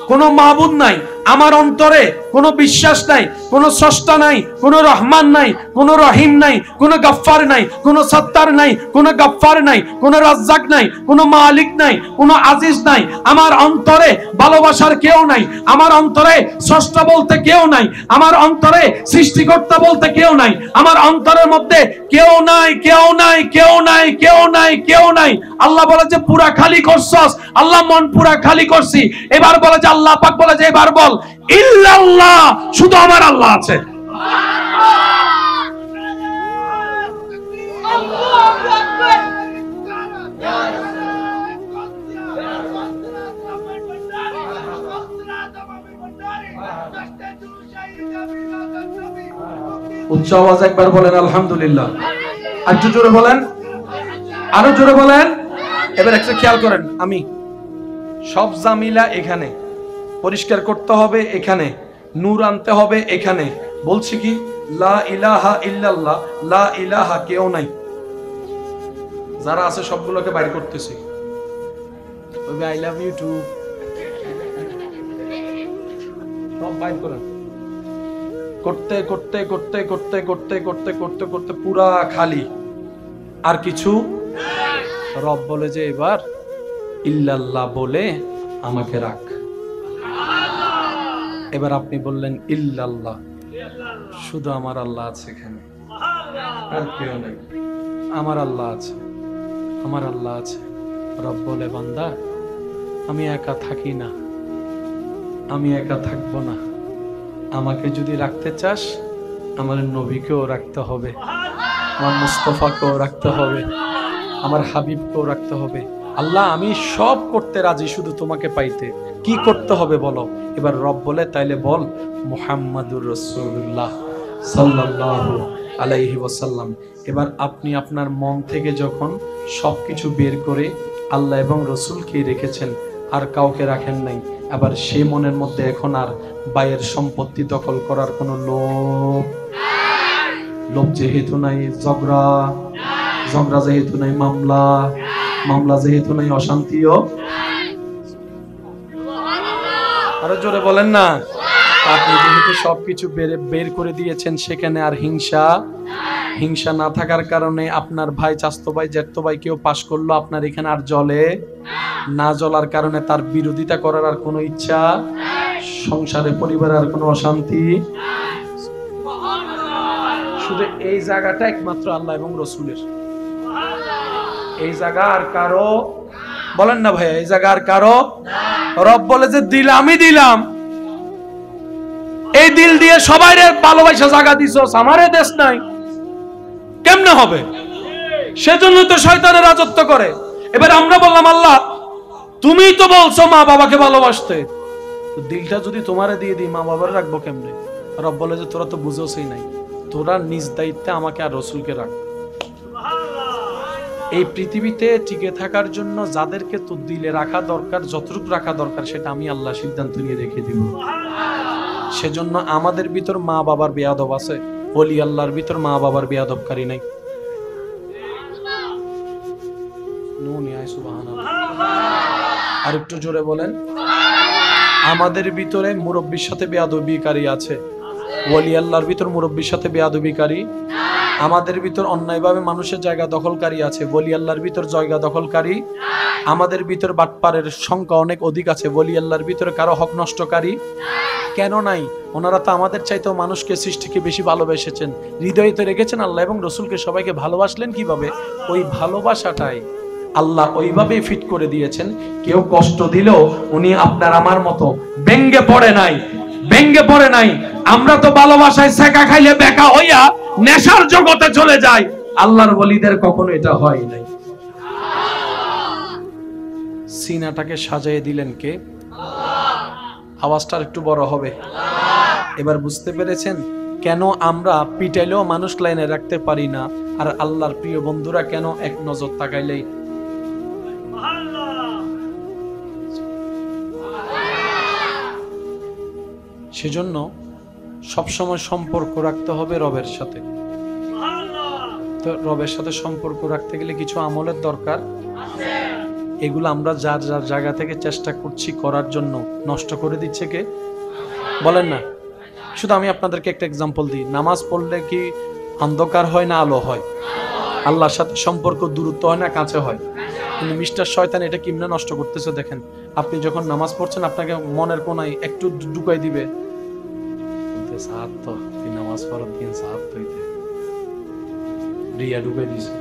কোনো মাবুদ নাই, আমার অন্তরে কোনো বিশ্বাস নাই, কোনো স্রষ্টা নাই, কোনো রহমান নাই, কোনো রহিম নাই, কোনো গফফার নাই, কোনো সত্তার নাই, কোনো গফফার নাই, কোনো রাজ্জাক নাই, কোনো মালিক নাই, কোনো আজিজ নাই। আমার অন্তরে ভালোবাসার কেউ নাই, আমার অন্তরে স্রষ্টা বলতে কেউ নাই, আমার অন্তরে সৃষ্টিকর্তা বলতে কেউ নাই, আমার অন্তরের মধ্যে কেউ নাই, কেউ নাই, কেউ নাই, কেউ নাই, কেউ নাই। আল্লাহ বলে যে পুরা খালি করছস, আল্লাহ মন পুরা খালি করছি। এবার বলে যে আল্লাহ পাক বলে যে এবার বল ইল্লাল্লাহ, শুধু আমার আল্লাহ আছে। উচ্চ আওয়াজ একবার বলেন আলহামদুলিল্লাহ। আর একটু জোরে বলেন, আরো জোরে বলেন। এবার একটা খেয়াল করেন, আমি সব জামিলা এখানে পরিষ্কার করতে হবে, এখানে নূর আনতে হবে, এখানে বলছি কি লা ইলাহা ইল্লাল্লাহ, লা ইলাহা কেউ নাই। যারা আছে সবগুলোকে বাইর করতেছি। আই লাভ ইউ টু, সব বাইর করেন। করতে করতে করতে করতে করতে করতে করতে করতে পুরা খালি, আর কিছু। রব বলে যে এবার ইল্লাল্লাহ বলে আমাকে রাখ। এবার আপনি বললেন ইল্লাল্লাহ, শুধু আমার আল্লাহ আছে এখানে, আর কেউ নেই। আমার আল্লাহ আছে, আমার আল্লাহ আছে। রব বলে বান্দা আমি একা থাকি না, আমি একা থাকবো না। আমাকে যদি রাখতে চাস আমার নবীকেও রাখতে হবে, আমার মুস্তাফাকেও রাখতে হবে, আমার হাবিবকেও রাখতে হবে। আল্লাহ আমি সব করতে রাজি, শুধু তোমাকে পাইতে। কি করতে হবে বলো? এবার রব বলে তাইলে বল মুহাম্মাদুর রাসূলুল্লাহ সাল্লাল্লাহু আলাইহি ওয়াসাল্লাম। এবার আপনি আপনার মন থেকে যখন সবকিছু বের করে আল্লাহ এবং রসুলকে রেখেছেন, আর কাউকে রাখেন নাই, আবার সে মনের মধ্যে এখন আর বাইয়ের সম্পত্তি দখল করার কোনো লোভ যেহেতু নাই, ঝগড়া যেহেতু নাই, মামলা যেহেতু নাই, অশান্তিও। আরো জোরে বলেন না। আপনি যেহেতু সবকিছু বের করে দিয়েছেন, সেখানে আর হিংসা না থাকার কারণে আপনার ভাই, চাস্তো ভাই, জ্যাঠতো ভাই কেউ পাশ করলো, আপনার এখানে আর জ্বলে না। জ্বলার কারণে তার বিরোধিতা করার আর কোনো ইচ্ছা, সংসারে পরিবারে আর কোনো অশান্তি। শুধু এই জায়গাটা একমাত্র আল্লাহ এবং রসুলের। এই জায়গা আর কারো, বলেন না ভাইয়া, এই জায়গা আর কারো। রব বলে যে আমি দিলাম, এই দিল দিয়ে সবাই ভালোবাসা জায়গা দিছস, আমারে দেশ নাই, কেমনে হবে? সেজন্য তো শয়তানের রাজত্ব করে। এবার আমরা বললাম আল্লাহ তুমি তো বলছো মা বাবাকে ভালোবাসতে, দিলটা যদি তোমারে দিয়ে দিই মা বাবার রাখবো কেমনে? রব বলে যে তোরা তো বুঝোসই নাই, তোরা নিজ দায়িত্বে আমাকে আর রসুলকে রাখ। এই পৃথিবীতে টিকে থাকার জন্য যাদেরকে তদবিলে রাখা দরকার, যতটুকু রাখা দরকার সেটা আমি আল্লাহ সিদ্ধান্ত নিয়ে রেখে দিব। সেজন্য আমাদের ভিতর মা বাবার বেয়াদব আছে, ওলি আল্লাহর ভিতর মা বাবার বেয়াদবকারী নাই। আর একটু জোরে বলেন। আমাদের ভিতরে মুরব্বীর সাথে বেয়াদবিকারী আছে, ওলি আল্লাহর ভিতর মুরব্বীর সাথে বেয়াদবিকারী। আমাদের ভিতর অন্যায়ভাবে মানুষের জায়গা দখলকারী আছে, ওলি আল্লাহর ভিতর জায়গা দখলকারী। আমাদের ভিতর বাটপারের সংখ্যা অনেক অধিক আছে, ওলি আল্লাহর ভিতরে কারো হক নষ্টকারী কেন নাই? ওনারা তো আমাদের চাইতেও মানুষকে, সৃষ্টিকে বেশি ভালোবেসেছেন, হৃদয়ে তো রেখেছেন আল্লাহ এবং রসুলকে। সবাইকে ভালোবাসলেন কিভাবে? ওই ভালোবাসাটাই আল্লাহ ওইভাবেই ফিট করে দিয়েছেন। কেউ কষ্ট দিলেও উনি আপনার আমার মতো ব্যঙ্গে পড়ে নাই, ব্যঙ্গে পড়ে নাই। আমরা তো ভালোবাসায় সেকা খাইলে বেকা হইয়া নেশার জগতে চলে যাই, আল্লাহর ওলিদের কখনো এটা হয় নাই। সিনাটাকে সাজিয়ে দিলেন কে? আওয়াজটা একটু বড় হবে। এবার বুঝতে পেরেছেন কেন আমরা পিটাইলেও মানুষ লাইনে রাখতে পারি না, আর আল্লাহর প্রিয় বন্ধুরা কেন এক নজর তাকাইলেই? সেজন্য সবসময় সম্পর্ক রাখতে হবে রবের সাথে। তো রবের সাথে সম্পর্ক রাখতে গেলে কিছু আমলের দরকার। এগুলো আমরা যার যার জায়গা থেকে চেষ্টা করছি করার জন্য, নষ্ট করে দিচ্ছে কে? বলেন না। শুধু আমি আপনাদেরকে একটা এক্সাম্পল দিই। নামাজ পড়লে কি অন্ধকার হয় না আলো হয়? আল্লাহর সাথে সম্পর্ক দূরত্ব হয় না কাছে হয়? কিন্তু মিস্টার শয়তান এটা কিমনে নষ্ট করতেছে দেখেন। আপনি যখন নামাজ পড়ছেন আপনাকে মনের কোনায় একটু ঢুকাই দিবে, নামাজ পড়ার দিন রিয়া ঢুকাই দিছে।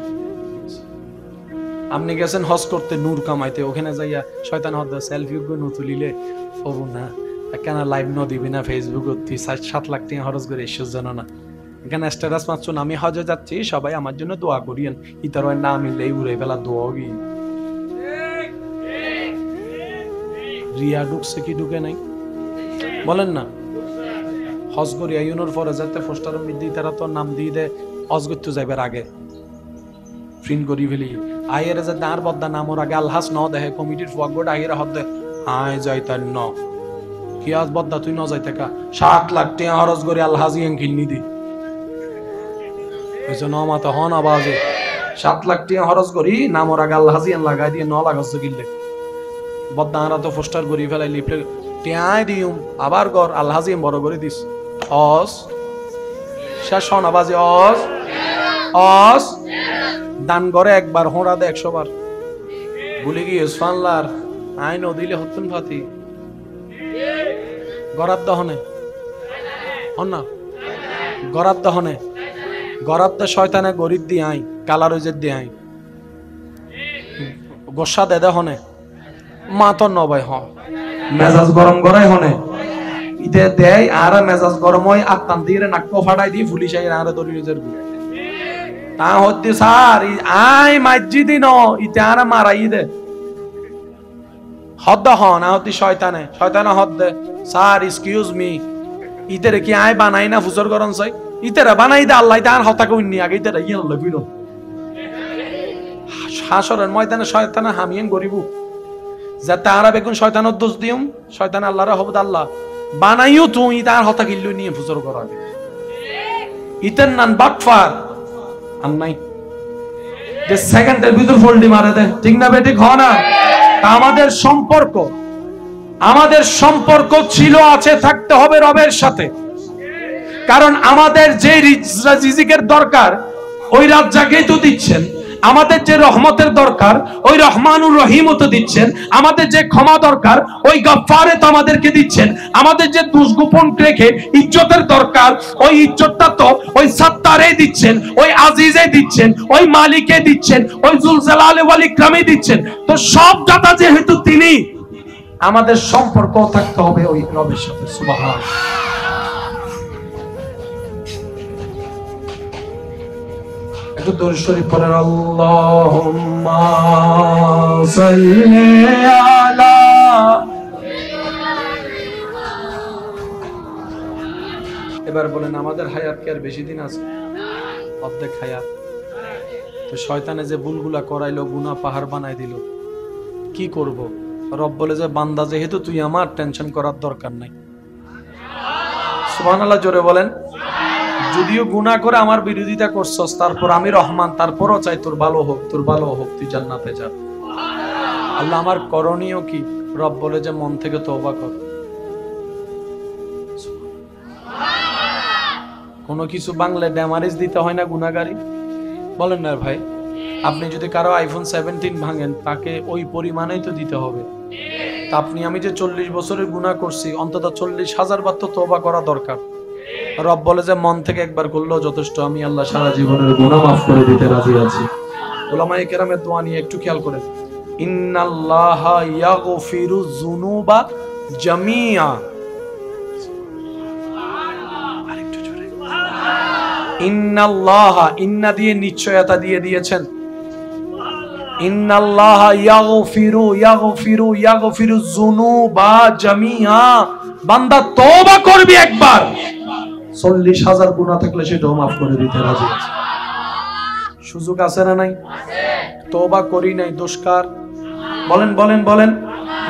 আপনি গেছেন হজ করতে নূর কামাইতে, ওখানে যাইয়া শয়তান হদ সেলফি তুলিলে হবো না কেন লাইভ ন দিবি না ফেসবুক 7 লাখ টাকা খরচ করে এসে জানো না, এখানে স্ট্যাটাস মারছো আমি হজে যাচ্ছি সবাই আমার জন্য দোয়া করিয়েন, ইতার না মিললে উড়ে ফেলা দোয়া কি রিয়া ঢুকছে কি ঢুকে নাই? বলেন না। হজ করি আইনের পরে যাতে পোস্টার মধ্যে তারা তো নাম দিয়ে দেয় হজ করতে যাইবার আগে প্রিন্ট করি ফেলি আয়ের যাতে আর বদ্দা নাম ওর আগে আলহাস ন দেখে কমিটির ফুয়াগোট আয়ের হদ দে আয় যাইতার ন কি আজ বদ্দা তুই ন যাইতে কা 7 লাখ টাকা খরচ করে আলহাজ ইয়াং কিনি দি কইছ ন মাতা হন আওয়াজে 7 লাখ টাকা খরচ করি নাম ওর আগে আলহাজ ইয়াং লাগাই দিয়ে ন লাগাছ কিনলে বদ্দা আরা তো পোস্টার করি ফেলাই লিফলে টিয়াই দিউম আবার গর আলহাজ ইয়াং বড় করে দিস অস শেষ হন আওয়াজে অস অস দান করে একবার হোঁড়া দে 100 বার ভুলে গিয়ে সুবহানাল্লাহ আইন দিলে হতুন ফাতি গরাব দহনে না গরাব দহনে গরাব দে শয়তানে গরিব দি আই কালার হইজে দি আই গোসা দে দহনে মা তো নবাই হ মেজাজ গরম গরাই হনে ইতে দেয় আর মেজাজ গরম হয় আত্তান দিয়ে নাক্ক ফাড়াই দি পুলিশ আই আর দরি নিজের তা হচ্ছে স্যার আই মসজিদই ন ইতে আর মারাই দে হদ হ না হতি শয়তানে শয়তানে হদ দে স্যার এক্সকিউজ মি ইতেরে কি আই বানাই না ফুসর করন চাই ইতেরা বানাই দে আল্লাহ তার হতাকে উন্নি আগে ইতেরা ইয়ে আল্লাহ বিরো হাসরের ময়দানে শয়তানে হামিয়েন গরিবু যাতে আরা বেগুন শয়তানের দোষ দিউম শয়তান আল্লাহর হবদ আল্লাহ বানাইও তুই তার হতা কিল্লু নিয়ে ফুসর করা ইতেন নান বাটফার আর নাই যে সেকেন্ডের ভিতর ফোল্ডি মারে দেয় ঠিক না বেঠিক হয় না? আমাদের সম্পর্ক ছিল আছে থাকতে হবে রবের সাথে, কারণ আমাদের যে রিজিকের দরকার ওই রাজ্জাকেই তো দিচ্ছেন, আমাদের যে রহমতের দরকার ওই রহমানুর রহিমও তো দিচ্ছেন, আমাদের যে ক্ষমা দরকার ওই গফফারে তো আমাদেরকে দিচ্ছেন, আমাদের যে দুষ্গোপন রেখে ইজ্জতের দরকার ওই ইজ্জতটা তো ওই সাত্তারে দিচ্ছেন, ওই আজিজে দিচ্ছেন, ওই মালিকে দিচ্ছেন, ওই জুল জালালে ওয়াল ইকরামে দিচ্ছেন। তো সব দাতা যেহেতু তিনি, আমাদের সম্পর্ক থাকতে হবে ওই রবের সাথে। সুবহানাল্লাহ। একটু দরুদ শরীফ পড়েন আল্লাহুম্মা সাল্লি আলা। এবার বলেন আমাদের হায়াত কি আর বেশি দিন আছে? অর্ধেক হায়াত। তো শয়তানে যে ভুলগুলা করাইলো, গুনাহ পাহাড় বানাই দিল, কি করব? রব বলে যে বান্দা যেহেতু তুই আমার, টেনশন করার দরকার নাই। সুবহানাল্লাহ, জোরে বলেন। যদিও গুনাহ করে আমার বিরোধিতা করছস, তারপর আমি রহমান, তারপরও চাই তোর ভালো হোক, তোর ভালো হোক, তুই জান্নাতে যা। আল্লাহ, আমার করণীয় কি? রব বলে যে মন থেকে তওবা কর। কোনো কিছু বাংলায় ড্যামারেজ দিতে হয় না গুনাহগারী? বলেন না ভাই? আপনি যদি কারো আইফোন 17 ভাঙেন, তাকে ওই পরিমাণেই তো দিতে হবে। তা আপনি আমি যে 40 বছরের গুনাহ করছি, অন্তত 40,000 বার তো তওবা করা দরকার। রব বলে যে মন থেকে একবার করলেও যথেষ্ট, আমি আল্লাহ সারা জীবনের গুনাহ মাফ করে দিতে রাজি আছি। উলামায়ে কেরামের দোয়া নিয়ে একটু খেয়াল করেন। ইন্নাল্লাহা ইয়াগফিরু যুনুবা জামিআ। আরেকটু জোরে। ইন্নাল্লাহা, ইন্না দিয়ে নিশ্চয়তা দিয়ে দিয়েছেন। ইন্নাল্লাহা ইয়াগফিরু যুনুবা জামিআ। বান্দা তওবা করবি একবার, 40,000 গুনাহ থাকলে সেটাও মাফ করে দিতে রাজি আছে। সুযোগ আছে না নাই? তওবা করি নাই, দোষকার? বলেন বলেন বলেন।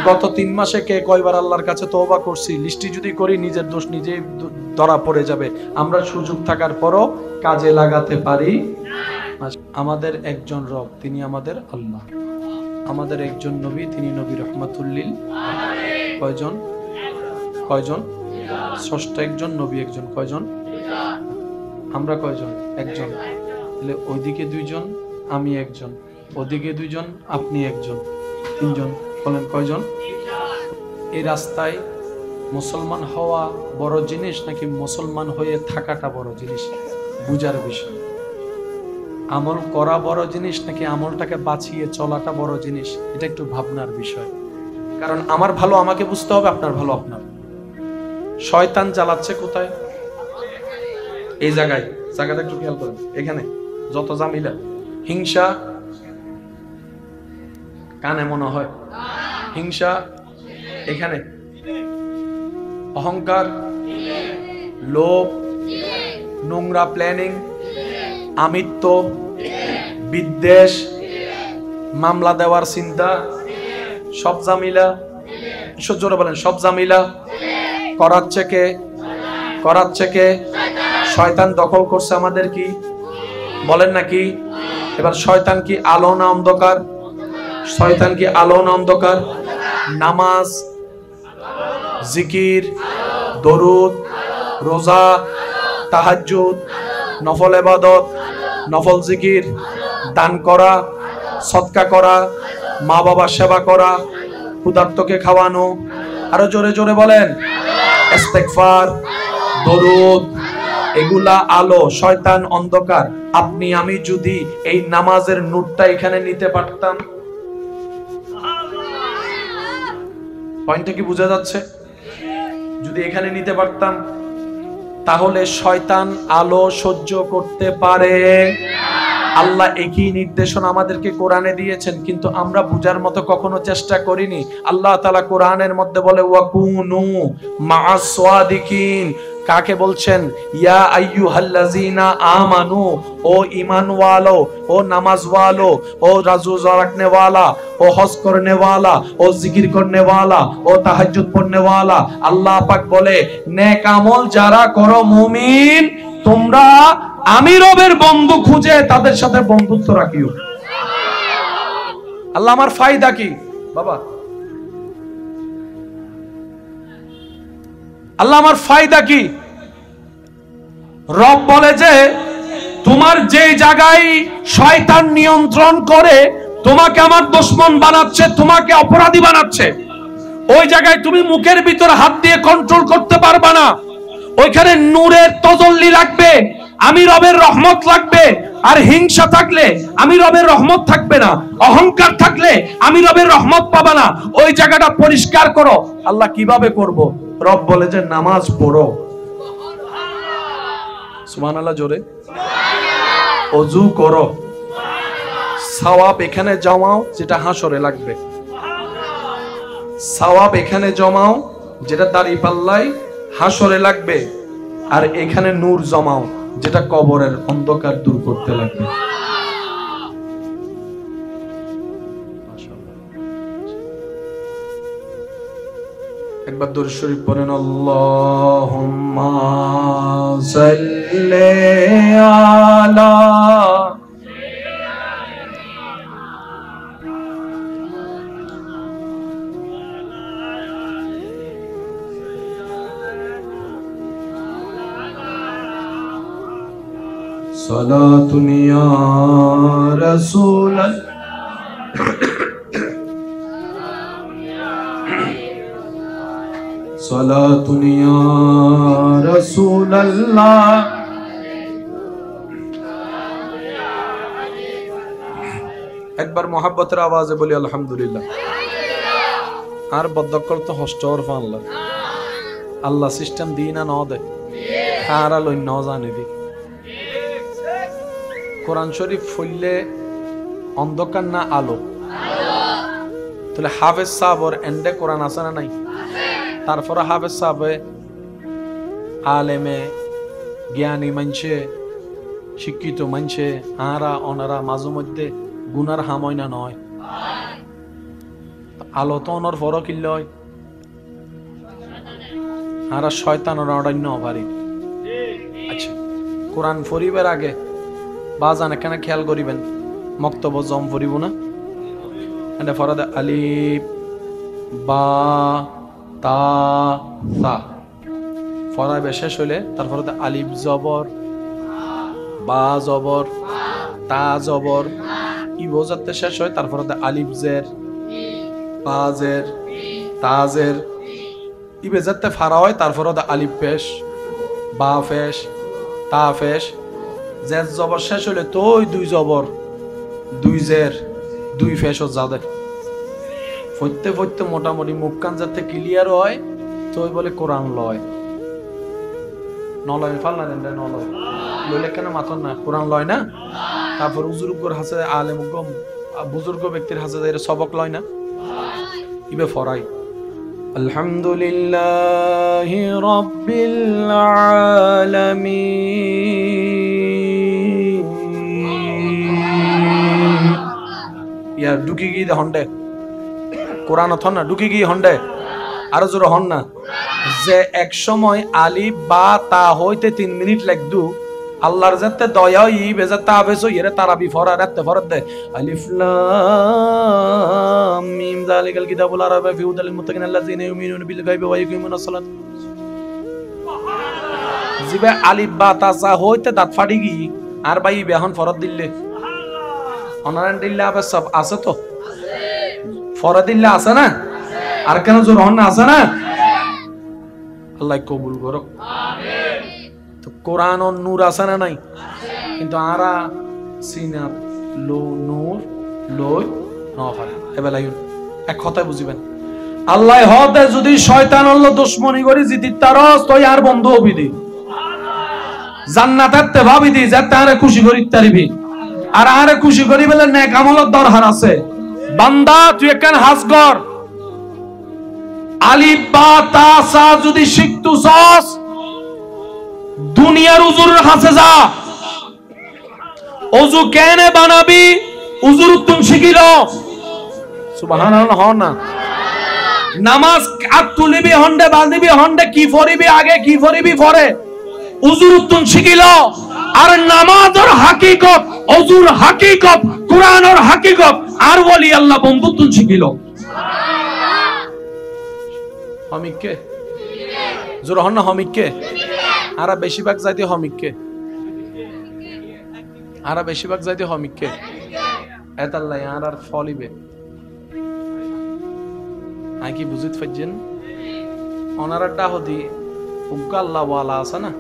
গত 3 মাসে কে কয়বার আল্লাহর কাছে তওবা করছি? লিস্টি যদি করি, নিজের দোষ নিজেই ধরা পড়ে যাবে। আমরা সুযোগ থাকার পরও কাজে লাগাতে পারি। আমাদের একজন রব, তিনি আমাদের আল্লাহ। আমাদের একজন নবী, তিনি নবী রহমাতুল লিল আলামিন। কয়জন? কয়জন? ষষ্ঠ একজন, নবী একজন। কয়জন? আমরা কয়জন? একজন। তাহলে ওইদিকে 2 জন, আমি একজন। ওদিকে 2 জন, আপনি একজন। 3 জন। বলেন কয়জন? এই রাস্তায় মুসলমান হওয়া বড় জিনিস নাকি মুসলমান হয়ে থাকাটা বড় জিনিস? বুঝার বিষয়। আমল করা বড় জিনিস নাকি আমলটাকে বাঁচিয়ে চলাটা বড় জিনিস? এটা একটু ভাবনার বিষয়। কারণ আমার ভালো আমাকে বুঝতে হবে, আপনার ভালো আপনার। শয়তান জ্বালাচ্ছে কোথায়? এই জায়গায়। জায়গাটা একটু খেয়াল করেন। এখানে যত জামিলা, হিংসা কানে মনে হয়, হিংসা এখানে, অহংকার, লোভ, নোংরা প্ল্যানিং, আমিত্ব, বিদ্বেষ, মামলা দেওয়ার চিন্তা, সব জামিলা। জোরে বলেন, সব জামিলা। করাচ্ছে কে? করাচ্ছে কে? শয়তান দখল করছে আমাদের। কি বলেন নাকি? এবার শয়তান কি আলো না অন্ধকার? শয়তান কি আলো না অন্ধকার? নামাজ, জিকির, দরুদ, রোজা, তাহাজ্জুদ, নফল ইবাদত, নফল জিকির, দান করা, সদকা করা, মা বাবার সেবা করা, ক্ষুধার্তকে খাওয়ানো, আরো জোরে জোরে বলেন, ইস্তেগফার, দরুদ, এগুলা আলো, শয়তান অন্ধকার। আপনি আমি যদি এই নামাজের নূরটা এখানে নিতে পারতাম, পয়েন্টটা কি বোঝা যাচ্ছে? যদি এখানে নিতে পারতাম, তাহলে শয়তান আলো সহ্য করতে পারে। আল্লাহ একই নির্দেশনা আমাদেরকে কোরআনে দিয়েছেন, কিন্তু আমরা বুঝার মতো কখনো চেষ্টা করিনি। আল্লাহ তাআলা কোরআনের মধ্যে বলে ওয়াকুনু মা'আস সাদিকিন। কাকে বলছেন? ইয়া আইয়ুহাল্লাযিনা আমানু, ও ঈমান ওয়ালো, ও নামাজ ওয়ালো, ও রোজা রাখনে ওয়ালা, ও হজ করনে ওয়ালা, ও জিকির করনে ওয়ালা, ও তাহাজ্জুদ পড়নে ওয়ালা। আল্লাহ পাক বলে নেক আমল যারা করো মুমিন, তোমরা আমি রবের বন্ধু খুঁজে তাদের সাথে বন্ধুত্ব রাখিও। আল্লাহ আমার ফায়দা কি বাবা? আল্লাহ আমার ফায়দা কি? রব বলে যে তোমার যে জায়গায় শয়তান নিয়ন্ত্রণ করে, তোমাকে আমার দুশমন বানাচ্ছে, তোমাকে অপরাধী বানাচ্ছে, ওই জায়গায় তুমি মুখের ভিতর হাত দিয়ে কন্ট্রোল করতে পারবা না। ওইখানে নূরের তজল্লি লাগবে, আমি রবের রহমত লাগবে। আর হিংসা থাকলে আমি রবের রহমত থাকবে না, অহংকার থাকলে আমি রবের রহমত পাবা না। ওই জায়গাটা পরিষ্কার করো। আল্লাহ কিভাবে করব? রব বলে যে নামাজ পড়ো। সুবহানাল্লাহ জোরে। ওযু করো, সওয়াব এখানে জমাও যেটা হাসরে লাগবে, সওয়াব এখানে জমাও যেটা দাঁড়িপাল্লায় হাসরে লাগবে, আর এখানে নূর জমাও যেটা কবরের অন্ধকার দূর করতে লাগবে। একবার দরুদ শরীফ পড়েন, আল্লাহুম্মা সাল্লি আলা সালাতুন ইয়া রাসূলাল্লাহ সালাতুন ইয়া রাসূলাল্লাহ। একবার মোহাব্বতের আওয়াজে বলি আলহামদুলিল্লাহ। আর বদকল তো হস্টর ফানলা আল্লাহ সিস্টেম দিই না ন দে আর আলো ন জানি দি। কোরআন শরীফ ফুললে অন্ধকার না আলো? তাহলে হাফেজ সাহেবর এন্ডে কোরআন আছে না নাই? তারপরে হাফেজ সাহেবে আলেমে জ্ঞানী মানছে, শিক্ষিত মানছে, আরা অনারা মাঝে মধ্যে গুনার হাময় না নয়? আলো তো অনর ফরক ইল্লয় আরা শয়তানের অডান্য পারি। আচ্ছা, কোরআন ফরিবের আগে বাজান এখানে খেয়াল করিবেন, মক্তব্য জম ফরিব না? এটা ফরাদে আলিফ বা তা সা ফরাবে শেষ হইলে তারপরে আলিফ জবর, বা জবর, তা জবর, ই বোঝাতে শেষ হয় তারপরে আলিফ জের, বা জের, তা জের, ই বেজাতে ফারা হয় তারপরে আলিফ পেশ, বা ফেশ, তা ফেশ, জের জবর শেষ হইলে তো দুই জবর, দুই জের, দুই ফেশ যাদে ফইতে ফইতে মোটামুটি মুখ কান যাতে ক্লিয়ার হয় তো বলে কোরআন লয়। নলয় ফাল না দেন নলয় লইলে কেন মাথন না কোরআন লয় না? তারপর বুজুর্গর হাসে আলেম বুজুর্গ ব্যক্তির হাসে সবক লয় না? ইবে ফরাই আলহামদুলিল্লাহি রাব্বিল আলামিন। ইয়ার ঢুকি গিয়ে হন্ডে কোরআন হন না, ঢুকি গিয়ে হন্ডে আরো জোর হন না। যে এক সময় আলিফ বা তা হইতে 3 মিনিট লাগদু আল্লাহর যাতে দয়া ই বেজাতে আবেছো ইরে তারাবি ফরা রাতে ফরত দে আলিফ লাম মিম যালিকাল কিতাবুল আরাবা ফি হুদাল মুত্তাকিন আল্লাযিনা ইউমিনুনা বিল গায়বি ওয়া ইয়াকিমুনাস সালাত। জিবে আলিফ বা তা সা হইতে দাঁত ফাটি গি আর ভাই বেহন ফরত দিলে অনারান দিল্লা আবে সব আছে তো ফরত দিল্লা আছে না? আর কেন জোর হন না আছে না? আল্লাহ কবুল করুক। তো কোরআন ও নূর আছে না নাই? কিন্তু আরা সিনাত লো নূর লই নফারে এবেলাই এক কথায় বুঝিবেন। আল্লাহ হতে যদি শয়তান হল দুশমনি করি জিতি তারস তো আর বন্ধ হবি দি জান্নাতের তে ভাবি দি যাতে আরে খুশি করি তারিবি আর আরে খুশি করি বলে নেক আমলত দরকার আছে। বান্দা তুই একখান হাজগর আলিফ বা তা সা যদি শিখতু চাস দুনিয়ার উজুর হাসে যা ওযু কেনে বানাবি উজুর তুমি শিখিল সুবহানাল্লাহ হন না। নামাজ আত তুলিবি হন্ডে বাঁধিবি হন্ডে কি ফরিবি আগে কি ফরিবি পরে উজুর তুমি শিখিল। আর নামাজের হাকিকত ওযুর হাকিকত কুরআনের হাকিকত আর ওলি আল্লাহ বন্ধু তুমি শিখিল। হমিককে জোর হন না হমিককে আরা বেশিরভাগ যাইতে হমিককে আরা বেশিরভাগ যাইতে হমিককে এতাল্লাই আর ফলিবে আই কি বুঝিত ফাইজেন অনারা ডাহদি উগ্গা আল্লাহ ওয়ালা আছে না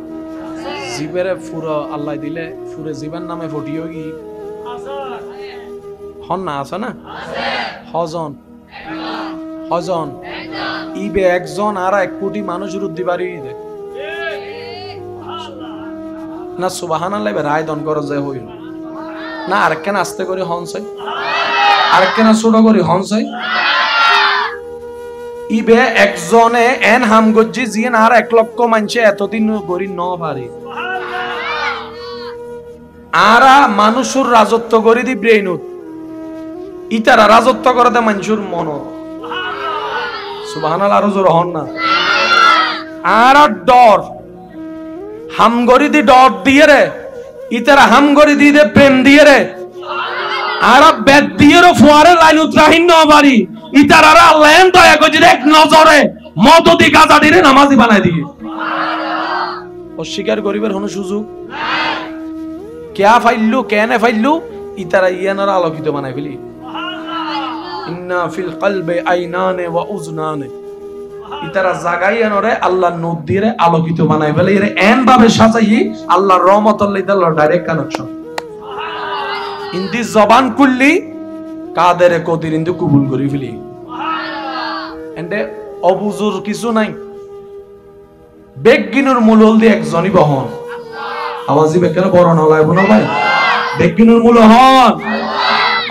জিবেরে ফুরো আল্লাহ দিলে ফুরে জীবন নামে ফটিও কি হন না আছে না হজন হজন ইবে একজন আর 1 কোটি মানুষের উদ্দি পারি না সুবহানাল্লাহ রায় দন করা যায় হইল না আরেকখান আস্তে করে হনসাই আরেকখান ছোট করে হনসাই ইবে একজনে এন হাম গজ্জি জিন আর 1 লক্ষ মানুষে এতদিন গরি ন পারে আরা মানুষের রাজত্ব করে দি ব্রেইনত ইতারা রাজত্ব করে দে মানুষের মন সুবহানাল্লাহ, আরো জোর হন না। আর ডর হামগরি দি ডর দিয়ে রে, ইতারা হামগরি দি দে প্রেম দিয়ে রে, আর বেদ দিয়ে রে ফুয়ারে লাইন উত্রাহীন নবারি, ইতারা আল্লাহ দয়া করে এক নজরে মদদি গাজা দিয়ে নামাজি বানাই দিয়ে। অস্বীকার করিবার কোনো সুযোগ কেয়া ফাইলু কেনে ফাইলু, ইতারা ইয়ানার আলোকিত বানাই ফেলি। ইন্না ফিল কলবে আইনানে ওয়া উজনানে, ইতারা জাগাইয়ানরে আল্লাহ নূর দিয়ে আলোকিত বানাই ফেলে। এর এন ভাবে সাজাই আল্লাহর রহমতুল্লাহ তাআলার ডাইরেক্ট কানেকশন। ইন্দি জবান কুল্লি কাদের কদির ইন্দু কবুল করি ফেলি। এন্ডে অবুজুর কিছু নাই, বেগিনুর মূলল দিয়ে একজনই বহন। আওয়াজি বেকেন বড় না লাগবো না ভাই, বেগিনুর মূল হন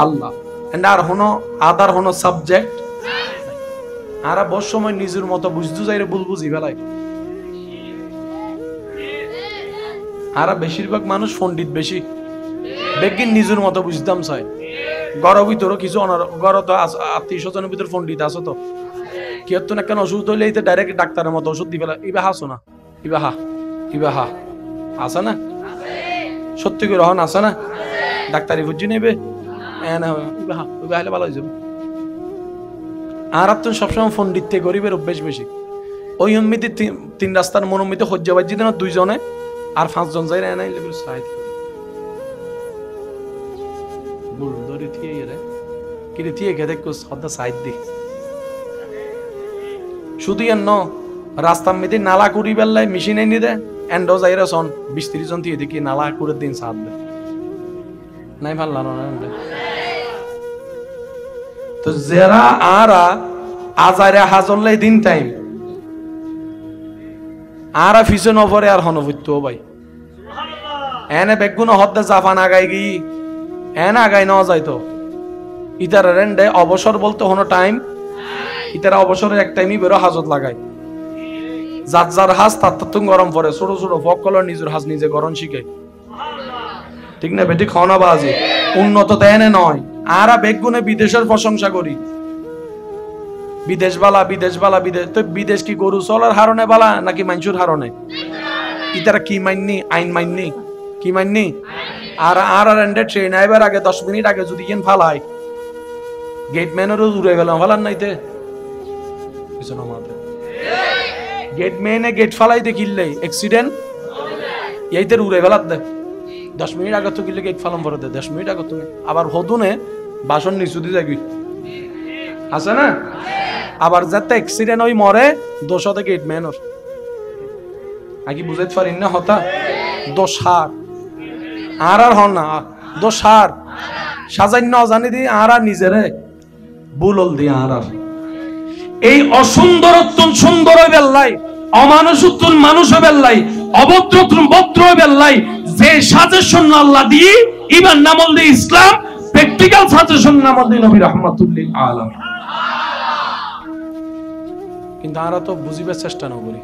আল্লাহ। এন্ড আর হনো আদার হনো সাবজেক্ট, আর বহু সময় নিজের মতো বুঝতে যাইরে ভুল বুঝি ফেলাই। আর বেশিরভাগ মানুষ পণ্ডিত বেশি, বেগিন নিজের মতো বুঝতাম চাই। গড় ভিতরও কিছু গড় তো আত্মীয় স্বজনের ভিতর পণ্ডিত আছো তো, কি হতো না কেন ওষুধ হইলে ডাইরেক্ট ডাক্তারের মতো ওষুধ দিবে, ইবা হাসো না, ইবা হা ইবা হা আসা না, সত্যি করে হন আসা না, ডাক্তারি বুঝি নেবে ইবা হা ইবা হলে ভালো হয়ে যাবে। আর তো সবসময় পণ্ডিত গরিবের অভ্যেস বেশি। ওই অম্মিতে তিন রাস্তার মনোমিতে হজ্জা বাজি দেন দুইজনে, আর 5 জন যাই নাই সাইড বুল ধরে থিয়ে রে কিরে থিয়ে গে দেখো সদা সাইড দি শুধু এন্ন রাস্তার মধ্যে নালা করি বেল্লাই মেশিন এনে দে এন্ডো যাইরা সন 20-30 জন থিয়ে দেখি নালা করে দিন সাদ দে নাই ভাল না তো যারা আরা আজারে হাজল্লাই দিন টাইম আরা ফিসে নভরে আর হনভুত্ত ভাই এনে বেগুন হদ্দে জাফান আগাই গি এনে আগাই ন যাইতো ইতারা রেন্ডে অবসর বলতে হনো টাইম, ইতারা অবসরের এক টাইমই বেরো হাজত লাগায়। যার যার হাজ তার তুম গরম পড়ে, ছোট ছোট ফকলর নিজের হাজ নিজে গরম শিখে, ঠিক না বেটি? খাওয়া বাজি উন্নত দেনে নয়। আরা বেগুনে বিদেশের প্রশংসা করি, বিদেশ বালা বিদেশ বালা বিদেশ। তো বিদেশ কি গরু চলার হারণে বালা নাকি মানুষের হারণে? ইতারা কি মাইননি? আইন মাইননি, কি মাইননি? আর আর এন্ডে ট্রেন আইবার আগে 10 মিনিট আগে যদি ইন ফালাই গেটম্যানেরও দূরে গেলাম ফালান নাইতে পিছনে মাথা গেটম্যানে গেট ফালাই দেখিলে অ্যাক্সিডেন্ট এইতে উড়ে গেলাত দে 10 মিনিট আগে তো গিলে গেট ফালাম পরে দে 10 মিনিট আগে তুমি আবার হদুনে বাসন নিচু দিয়ে যাবি আছে না? আবার যাতে অ্যাক্সিডেন্ট হই মরে দোষতে গেটম্যানর আগে বুঝাইতে পারিন না হতা দোষার আর আর হন না দোষার সাজান্য জানি দি আর আর নিজেরে বুলল দি আর আর এই অসুন্দরত্বন সুন্দর বেল্লাই অমানুষত্বন মানুষ বেল্লাই অভদ্রত্বন ভদ্র বেল্লাই যে সাজেশন আল্লাহ দি ইমান নামল দি ইসলাম প্র্যাকটিক্যাল সাজেশন নামল দি নবী রাহমাতুল্লিল আলামিন। কিন্তু আমরা তো বুঝিবার চেষ্টা না করি,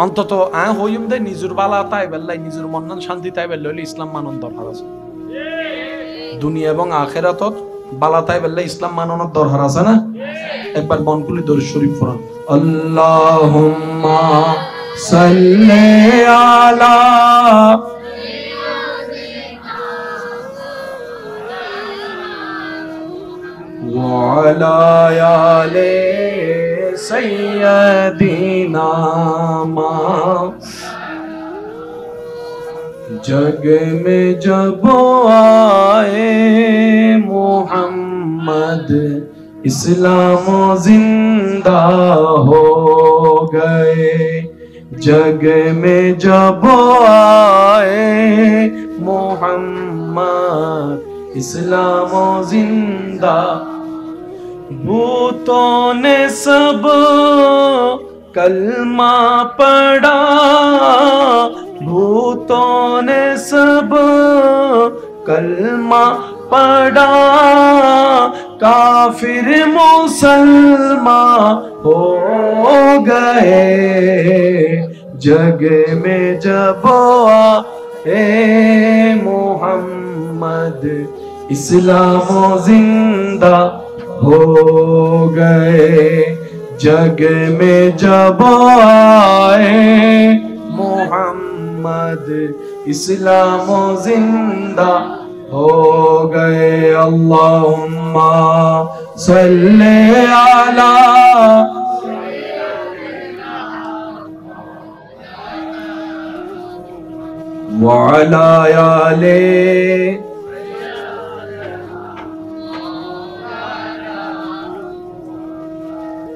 অন্তত হইম দে নিজের বালা তাই বেল্লাই নিজের মন শান্তি তাই বেল্লাই ইসলাম মানন দরকার আছে। দুনিয়া এবং আখিরাতত বালা তাই বেল্লাই ইসলাম মাননের দরকার আছে না? একবার মন খুলে দরুদ শরীফ পড়ুন। আল্লাহুম্মা সাল্লি আলা ওয়া আলা আলি सैयदीना जग में जब आए मोहम्मद इस्लाम जिंदा हो गए। जग में जब आए मोहम्मद इस्लाम जिंदा भूतों ने सब कलमा पढ़ा भूतों ने सब कलमा पढ़ा काफिर मुसलमान हो गए। जग में जब आए मोहम्मद इस्लाम जिंदा हो गए जग में जब आए मोहम्मद इस्लाम जिंदा हो गए अल्लाहुम्मा सल्ले अला व अला आले।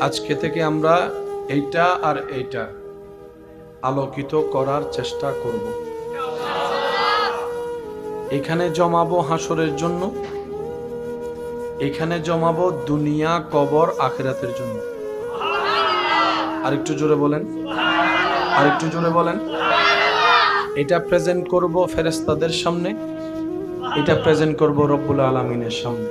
আজকে থেকে আমরা এইটা আর এইটা আলোকিত করার চেষ্টা করব। এখানে জমাবো হাসরের জন্য, এখানে জমাবো দুনিয়া কবর আখিরাতের জন্য। আরেকটু জোরে বলেন, আরেকটু জোরে বলেন। এটা প্রেজেন্ট করব ফেরেশতাদের সামনে, এটা প্রেজেন্ট করব রব্বুল আলামিনের সামনে।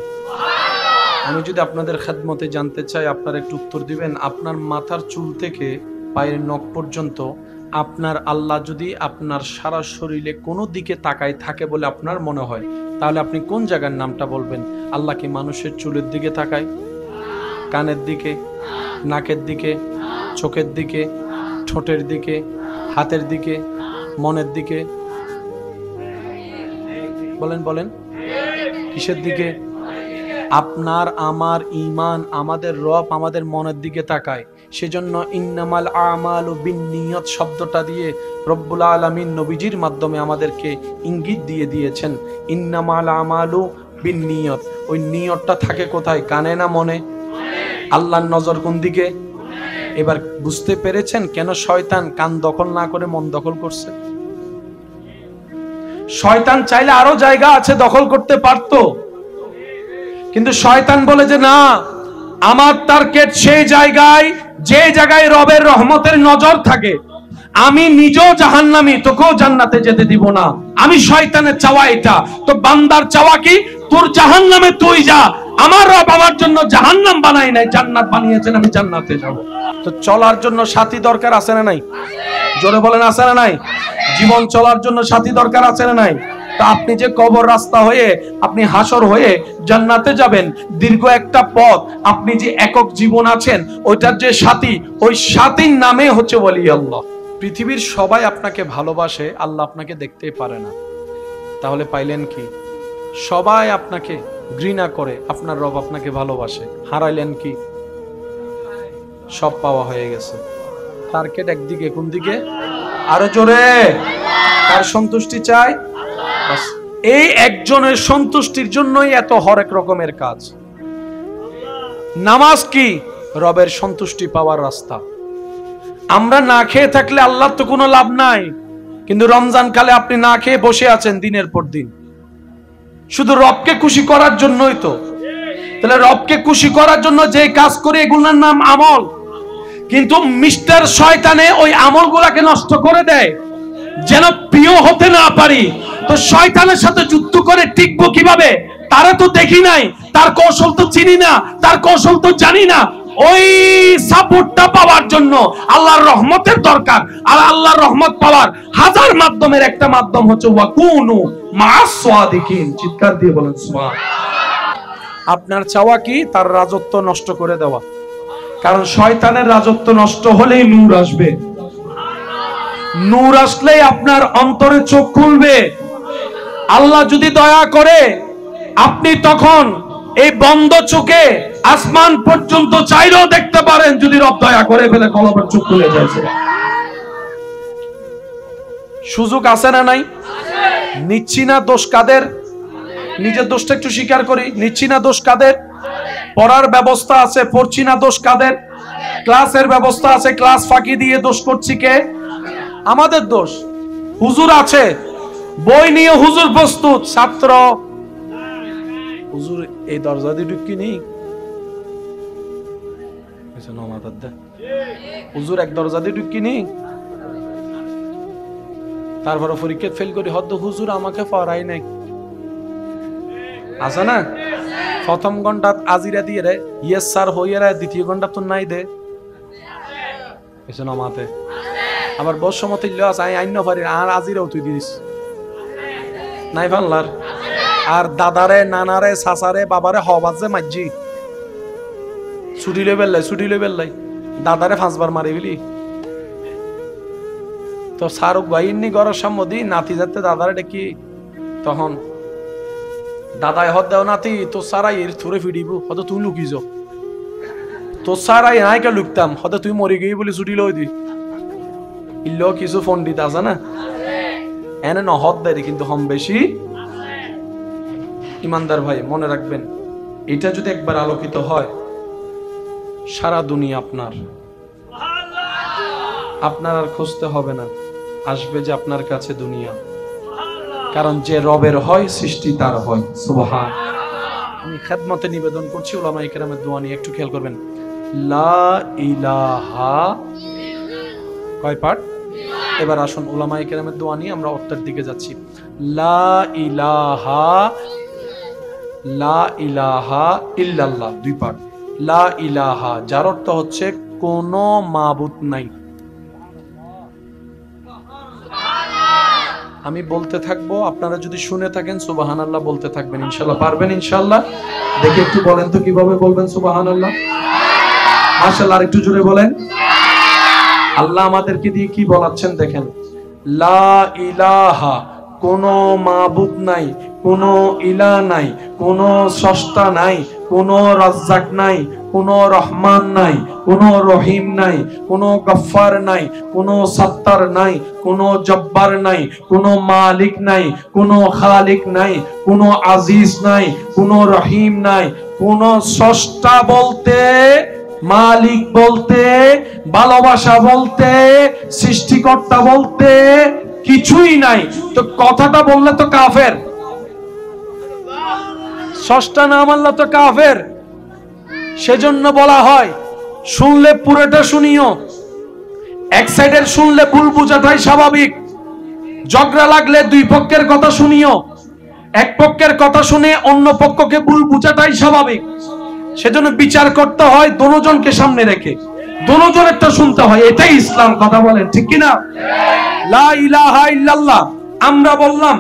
আমি যদি আপনাদের খেদমতে জানতে চাই, আপনারা একটু উত্তর দিবেন। আপনার মাথার চুল থেকে পায়ের নখ পর্যন্ত আপনার আল্লাহ যদি আপনার সারা শরীরে কোনো দিকে তাকায় থাকে বলে আপনার মনে হয়, তাহলে আপনি কোন জায়গার নামটা বলবেন? আল্লাহ কি মানুষের চুলের দিকে তাকায়, কানের দিকে, নাকের দিকে, চোখের দিকে, ঠোঁটের দিকে, হাতের দিকে, মনের দিকে? বলেন বলেন, কিসের দিকে? আপনার আমার ঈমান, আমাদের রব আমাদের মনের দিকে তাকায়। সেজন্য ইন্নামাল আমালু বিন্নিয়াত শব্দটা দিয়ে রব্বুল আলামিন নবীজির মাধ্যমে আমাদেরকে ইঙ্গিত দিয়ে দিয়েছেন, ইন্নামাল আমালু বিন্নিয়াত। ওই নিয়তটা থাকে কোথায়? কানে না মনে? আল্লাহর নজর কোন দিকে? এবার বুঝতে পেরেছেন কেন শয়তান কান দখল না করে মন দখল করছে? শয়তান চাইলে আরো জায়গা আছে দখল করতে পারতো, কিন্তু শয়তান বলে যে না, আমার টার্গেট সেই জায়গায় যে জায়গায় রবের রহমতের নজর থাকে। আমি নিজেও জাহান্নামী, তোকেও জান্নাতে যেতে দিব না। আমি শয়তানের চাওয়া এটা। তো বান্দার চাওয়া কি? তোর জাহান্নামে তুই যা, আমার রব আমার জন্য জাহান্নাম বানাই নাই, জান্নাত বানিয়েছেন, আমি জান্নাতে যাব। তো চলার জন্য সাথী দরকার আছে না নাই? জোরে বলেন, আছে না নাই? জীবন চলার জন্য সাথী দরকার আছে না নাই? তা আপনি যে কবর রাস্তা হয়ে আপনি হাসর হয়ে জান্নাতে যাবেন, দীর্ঘ একটা পথ, আপনি যে একক জীবন আছেন ওইটার যে সাথী, ওই সাথীর নামে হচ্ছে ওলি আল্লাহ। পৃথিবীর সবাই আপনাকে ভালোবাসে, আল্লাহ আপনাকে দেখতেই পারে না, তাহলে পাইলেন কি? সবাই আপনাকে ঘৃণা করে, আপনার রব আপনাকে ভালোবাসে, হারাইলেন কি? সব পাওয়া হয়ে গেছে। টার্গেট একদিকে, কোন দিকে? আরো জোরে। কার সন্তুষ্টি চাই? এই একজনের সন্তুষ্টির জন্যই এত হরেক রকমের কাজ। নামাজ কি? রবের সন্তুষ্টি পাওয়ার রাস্তা। আমরা না খেয়ে থাকলে আল্লাহর তো কোনো লাভ নাই, কিন্তু রমজান কালে আপনি না খেয়ে বসে আছেন দিনের পর দিন, শুধু রবকে খুশি করার জন্যই তো। তাহলে রবকে খুশি করার জন্য যে কাজ করে এগুলোর নাম আমল, কিন্তু মিস্টার শয়তানে ওই আমলগুলাকে নষ্ট করে দেয় যেন প্রিয় হতে না পারি। তো শয়তানের সাথে যুদ্ধ করে টিকবো কিভাবে? তারা তো দেখি নাই, তার কৌশল তো চিনি না, তার কৌশল তো জানি না। ওই সাপোর্টটা পাওয়ার জন্য আল্লাহর রহমতের দরকার। আর আল্লাহর রহমত পাওয়ার হাজার মাধ্যমের একটা মাধ্যম হচ্ছে ওয়াকুনু মা'আস সাদিকিন। চিৎকার দিয়ে বলেন সুবহান। আপনার চাওয়া কি? তার রাজত্ব নষ্ট করে দেওয়া। কারণ শয়তানের রাজত্ব নষ্ট হলেই নূর আসবে, নূর আসলেই আপনার অন্তরে চোখ খুলবে। আল্লাহ যদি দয়া করে আপনি তখন এই বন্ধ চোখে আসমান পর্যন্ত চাইলেও দেখতে পারেন, যদি রব দয়া করে ফেলে কলবের চোখ খুলে যায়। সুযোগ আছে না নাই? নিচ্ছি না দোষ কাদের? নিজের দোষটা একটু স্বীকার করি। নিচ্ছি না দোষ কাদের? পড়ার ব্যবস্থা আছে, পড়ছি না দোষ কাদের? ক্লাসের ব্যবস্থা আছে, ক্লাস ফাঁকি দিয়ে দোষ করছি কে? আমাদের দোষ। হুজুর আছে, বই নিয়ে হুজুর প্রস্তুত, ছাত্র হুজুর এই দরজা দিয়ে ঢুকি নি, হুজুর এক দরজা দিয়ে ঢুকি নি, তারপরে পরীক্ষা ফেল করি, হদ্দ হুজুর আমাকে পড়াই নাই। আছে না? প্রথম ঘন্টা আজিরা দিয়ে রে ইয়েস স্যার হইয়া রে, দ্বিতীয় ঘন্টা তো নাই দে মাতে। আবার বসমত আইন পারি আর আজিরাও তুই দিস নাই ভাল্লার। আর দাদারে, নানারে, চাচারে, বাবারে হবাজে মাঝি ছুটি লই বেল্লাই দাদারে 5 বার মারি ফেলি তো শাহরুখ ভাই ইন্নি গড়ের সম্মতি নাতি যাতে দাদারে ডেকি তখন দাদায় হদ দেও নাতি তো সারাই এর থুরে ফিডিব হয়তো তুই লুকিস তো সারাই নাইকে লুকতাম হয়তো তুই মরে গিয়ে বলি ছুটি লই দি ইল্লো কিছু পণ্ডিত আছে না এনে নহদ দেয় কিন্তু হম বেশি ইমানদার ভাই মনে রাখবেন এটা যদি একবার আলোকিত হয় সারা দুনিয়া আপনার আর খুঁজতে হবে না আসবে যে আপনার কাছে দুনিয়া কারণ যে রবের হয় সৃষ্টি তার হয় সুবহান আমি খেদমতে নিবেদন করছি উলামায়ে কেরামের দোয়া নিয়ে একটু খেয়াল করবেন লা ইলাহা কয় পাঠ এবার আসুন উলামায়ে কেরামের দোয়া নিয়ে আমরা অর্থের দিকে যাচ্ছি লা ইলাহা ইল্লাল্লাহ 2 পাঠ লা ইলাহা যার অর্থ হচ্ছে কোনো মাবুদ নাই আমি বলতে থাকবো আপনারা যদি শুনে থাকেন সুবহানাল্লাহ বলতে থাকবেন ইনশাআল্লাহ পারবেন ইনশাআল্লাহ দেখে একটু বলেন তো কিভাবে বলবেন সুবহানাল্লাহ মাশাআল্লাহ আর একটু জোরে বলেন আল্লাহ আমাদেরকে দিয়ে কি বলাচ্ছেন দেখেন লা ইলাহা কোনো মাবুদ নাই কোনো ইলাহ নাই কোনো স্রষ্টা নাই কোনো রাজ্জাক নাই কোনো রহমান নাই কোনো রহিম নাই কোনো গফফার নাই কোনো সত্তার নাই কোনো জব্বার নাই কোনো মালিক নাই কোনো খালিক নাই কোনো আজিজ নাই কোনো রহিম নাই কোনো স্রষ্টা বলতে মালিক বলতে ভালোবাসা বলতে সৃষ্টিকর্তা বলতে কিছুই নাই তো কথাটা বললে তো কাফের স্রষ্টা না মানলে তো কাফের সেজন্য বলা হয় শুনলে পুরোটা শুনিও এক সাইডের শুনলে ভুল বোঝাটাই স্বাভাবিক ঝগড়া লাগলে দুই পক্ষের কথা শুনিও এক পক্ষের কথা শুনে অন্য পক্ষকে ভুল বোঝাটাই স্বাভাবিক সেজন্য বিচার করতে হয় দুজনকে সামনে রেখে দুজনেরটা শুনতে হয় এটাই ইসলাম কথা বলেন ঠিক কি না লা ইলাহা ইল্লাল্লাহ আমরা বললাম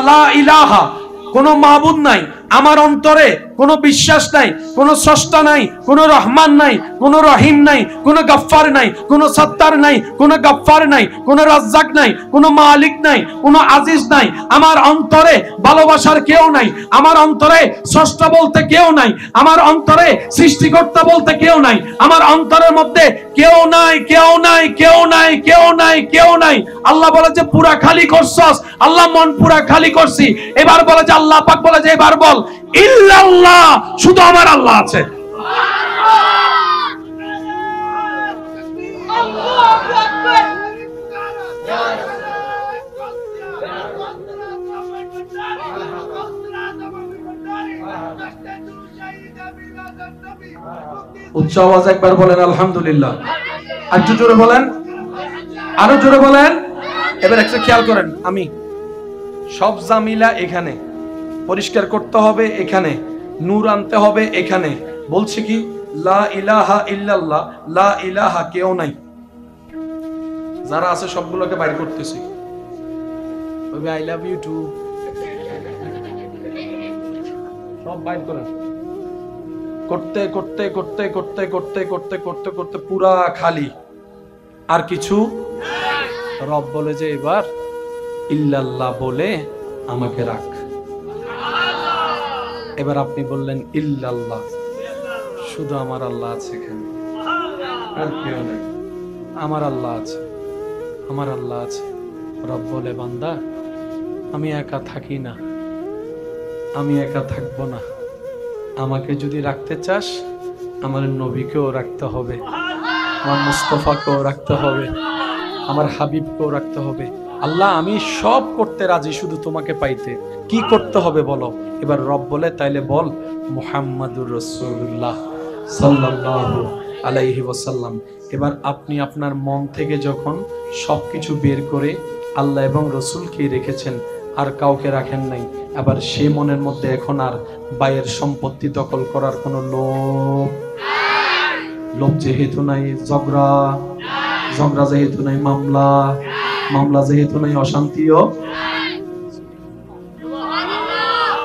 লা ইলাহা কোনো মাবুদ নাই আমার অন্তরে কোনো বিশ্বাস নাই কোনো স্রষ্টা নাই কোনো রহমান নাই কোনো রহিম নাই কোনো গফফার নাই কোনো সত্তার নাই কোনো গফফার নাই কোনো রাজ্জাক নাই কোনো মালিক নাই কোনো আজিজ নাই আমার অন্তরে ভালোবাসার কেউ নাই আমার অন্তরে স্রষ্টা বলতে কেউ নাই আমার অন্তরে সৃষ্টিকর্তা বলতে কেউ নাই আমার অন্তরের মধ্যে কেউ নাই কেউ নাই কেউ নাই কেউ নাই কেউ নাই আল্লাহ বলে যে পুরা খালি করছস আল্লাহ মন পুরা খালি করছি এবার বলে যে আল্লাহ পাক বলে যে এবার বল ইল্লাল্লাহ শুধু আমার আল্লাহ আছে উচ্চ আওয়াজ একবার বলেন আলহামদুলিল্লাহ একটু জোরে বলেন আরো জোরে বলেন এবার একটা খেয়াল করেন আমি সব জামিলা এখানে পরিষ্কার করতে হবে এখানে নূর আনতে হবে এখানে বলছি কি লা ইলাহা ইল্লাল্লাহ লা ইলাহা কেউ নাই যারা আছে সবগুলোকে বাইর করতেছি ওই আই লাভ ইউ টু সব বাইর করেন করতে করতে করতে করতে করতে করতে করতে করতে পুরা খালি আর কিছু রব বলে যে এবার ইল্লাল্লাহ বলে আমাকে রাখ এবার আপনি বললেন ইল্লাল্লাহ শুধু আমার আল্লাহ আছে এখানে আর কেউ নেই আমার আল্লাহ আছে আমার আল্লাহ আছে রব বলে বান্দা আমি একা থাকি না আমি একা থাকবো না আমাকে যদি রাখতে চাস আমার নবীকেও রাখতে হবে আমার মুস্তাফাকেও রাখতে হবে আমার হাবিবকেও রাখতে হবে আল্লাহ আমি সব করতে রাজি শুধু তোমাকে পাইতে কি করতে হবে বলো এবার রব বলে তাইলে বল মুহাম্মাদুর রাসূলুল্লাহ সাল্লাল্লাহু আলাইহি ওয়াসাল্লাম এবার আপনি আপনার মন থেকে যখন সবকিছু বের করে আল্লাহ এবং রাসূলকে রেখেছেন আর কাউকে রাখেন নাই আবার সেই মনের মধ্যে এখন আর বাইরের সম্পত্তি দখল করার কোনো লোভ যেহেতু নাই ঝগড়া যেহেতু নাই মামলা যেহেতু নাই অশান্তিও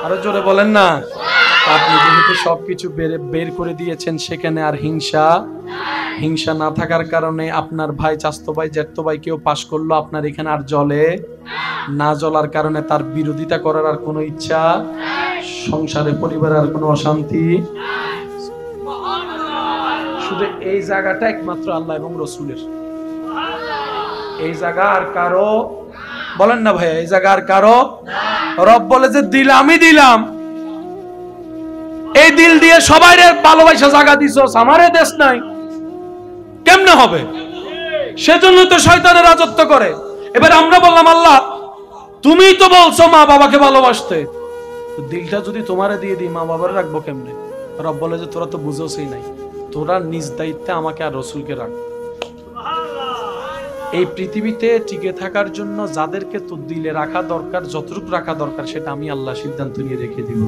আরো জোরে বলেন না আপনি যেহেতু সবকিছু বের করে দিয়েছেন, সেখানে আর হিংসা না থাকার কারণে আপনার ভাই, চাচতো ভাই, জ্যাঠতো ভাই কেউ পাশ করলো, আপনার এখানে আর জ্বলে না, জ্বলার কারণে তার বিরোধিতা করার আর কোনো ইচ্ছা, সংসারে পরিবারে আর কোনো অশান্তি। শুধু এই জায়গাটা একমাত্র আল্লাহ এবং রসুলের। এই জায়গা আর কারো, বলেন না ভাই, এই জায়গা আর কারো। রব বলে যে দিলামই দিলাম, এই দিল দিয়ে সবাই ভালোবাসা জায়গা দিছস, আমারে দেশ নাই, কেমনে হবে? সেজন্য তো শয়তানের রাজত্ব করে। এবার আমরা বললাম আল্লাহ তুমিই তো বলছো মা বাবাকে ভালোবাসতে, দিলটা যদি তোমারে দিয়ে দিই মা বাবার রাখবো কেমনে? রব বলে যে তোরা তো বুঝোসই নাই, তোরা নিজ দায়িত্বে আমাকে আর রসুলকে রাখ। এই পৃথিবীতে টিকে থাকার জন্য যাদেরকে তো দিলে রাখা দরকার, যতটুকু রাখা দরকার সেটা আমি আল্লাহ সিদ্ধান্ত নিয়ে রেখে দিব।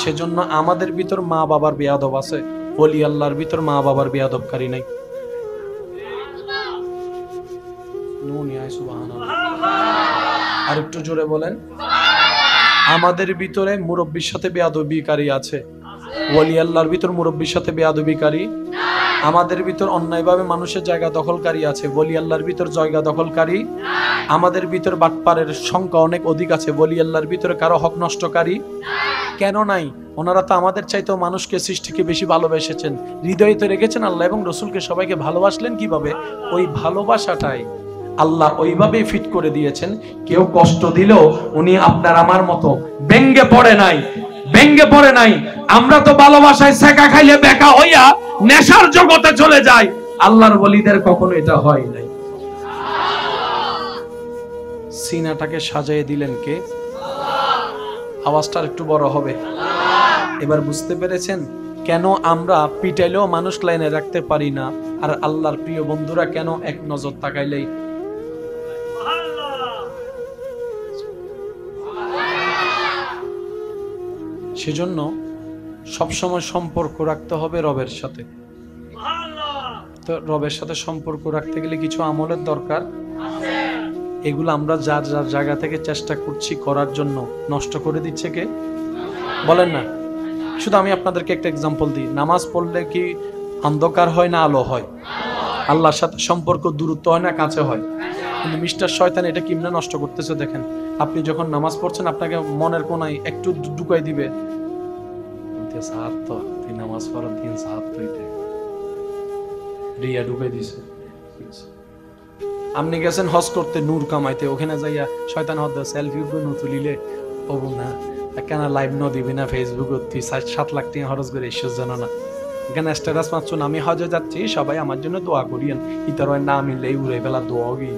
সেজন্য আমাদের ভিতর মা বাবার বেয়াদব আছে, ওলি আল্লাহর ভিতর মা বাবার বেয়াদবকারী নাই। আর একটু জোরে বলেন। আমাদের ভিতরে মুরব্বির সাথে বেয়াদবিকারী আছে, ওলি আল্লাহর ভিতর মুরব্বির সাথে বেয়াদবিকারী। আমাদের ভিতর অন্যায়ভাবে মানুষের জায়গা দখলকারী আছে, ওলি আল্লাহর ভিতর জায়গা দখলকারী। আমাদের ভিতর বাটপারের সংখ্যা অনেক অধিক আছে, ওলি আল্লাহর ভিতরে কারো হক নষ্টকারী কেন নাই? ওনারা তো আমাদের চাইতেও মানুষকে, সৃষ্টিকে বেশি ভালোবেসেছেন, হৃদয়ে তো রেখেছেন আল্লাহ এবং রসুলকে। সবাইকে ভালোবাসলেন কিভাবে? ওই ভালোবাসাটাই আল্লাহ ওইভাবেই ফিট করে দিয়েছেন। কেউ কষ্ট দিলেও উনি আপনার আমার মতো ব্যঙ্গে পড়ে নাই। আমরা তো ভালোবাসায় সেকা খাইলে বেকা হইয়া নেশার জগতে চলে যাই, আল্লাহর ওলিদের কখনো এটা হয় নাই। সিনাটাকে সাজিয়ে দিলেন কে? আওয়াজটা একটু বড় হবে। এবার বুঝতে পেরেছেন কেন আমরা পিটাইলেও মানুষ লাইনে রাখতে পারি না, আর আল্লাহর প্রিয় বন্ধুরা কেন এক নজর তাকাইলেই? সেজন্য সবসময় সম্পর্ক রাখতে হবে রবের সাথে। তো রবের সাথে সম্পর্ক রাখতে গেলে কিছু আমলের দরকার। এগুলো আমরা যার যার জায়গা থেকে চেষ্টা করছি করার জন্য, নষ্ট করে দিচ্ছে কে? বলেন না। শুধু আমি আপনাদেরকে একটা এক্সাম্পল দিই। নামাজ পড়লে কি অন্ধকার হয় না আলো হয়? আল্লাহর সাথে সম্পর্ক দূরত্ব হয় না কাছে হয়? কিন্তু মিস্টার শয়তান এটা কিমনে নষ্ট করতেছে দেখেন। আপনি যখন নামাজ পড়ছেন আপনাকে মনের কোনায় একটু ঢুকাই দিবে, নামাজ পড়ার দিন রিয়া ঢুকাই দিছে। আপনি গেছেন হজ করতে, নূর কামাইতে, ওখানে যাইয়া শয়তান হদ সেলফি তুলিলে ও না কেন লাইভ ন দিবি না ফেসবুক, তুই 7 লাখ টাকা খরচ করে ঈশ্বর জানো না, এখানে স্ট্যাটাস মারছুন আমি হজে যাচ্ছি সবাই আমার জন্য দোয়া করিয়েন, ইতার না মিললে উড়ে ফেলা দোয়া গিয়ে।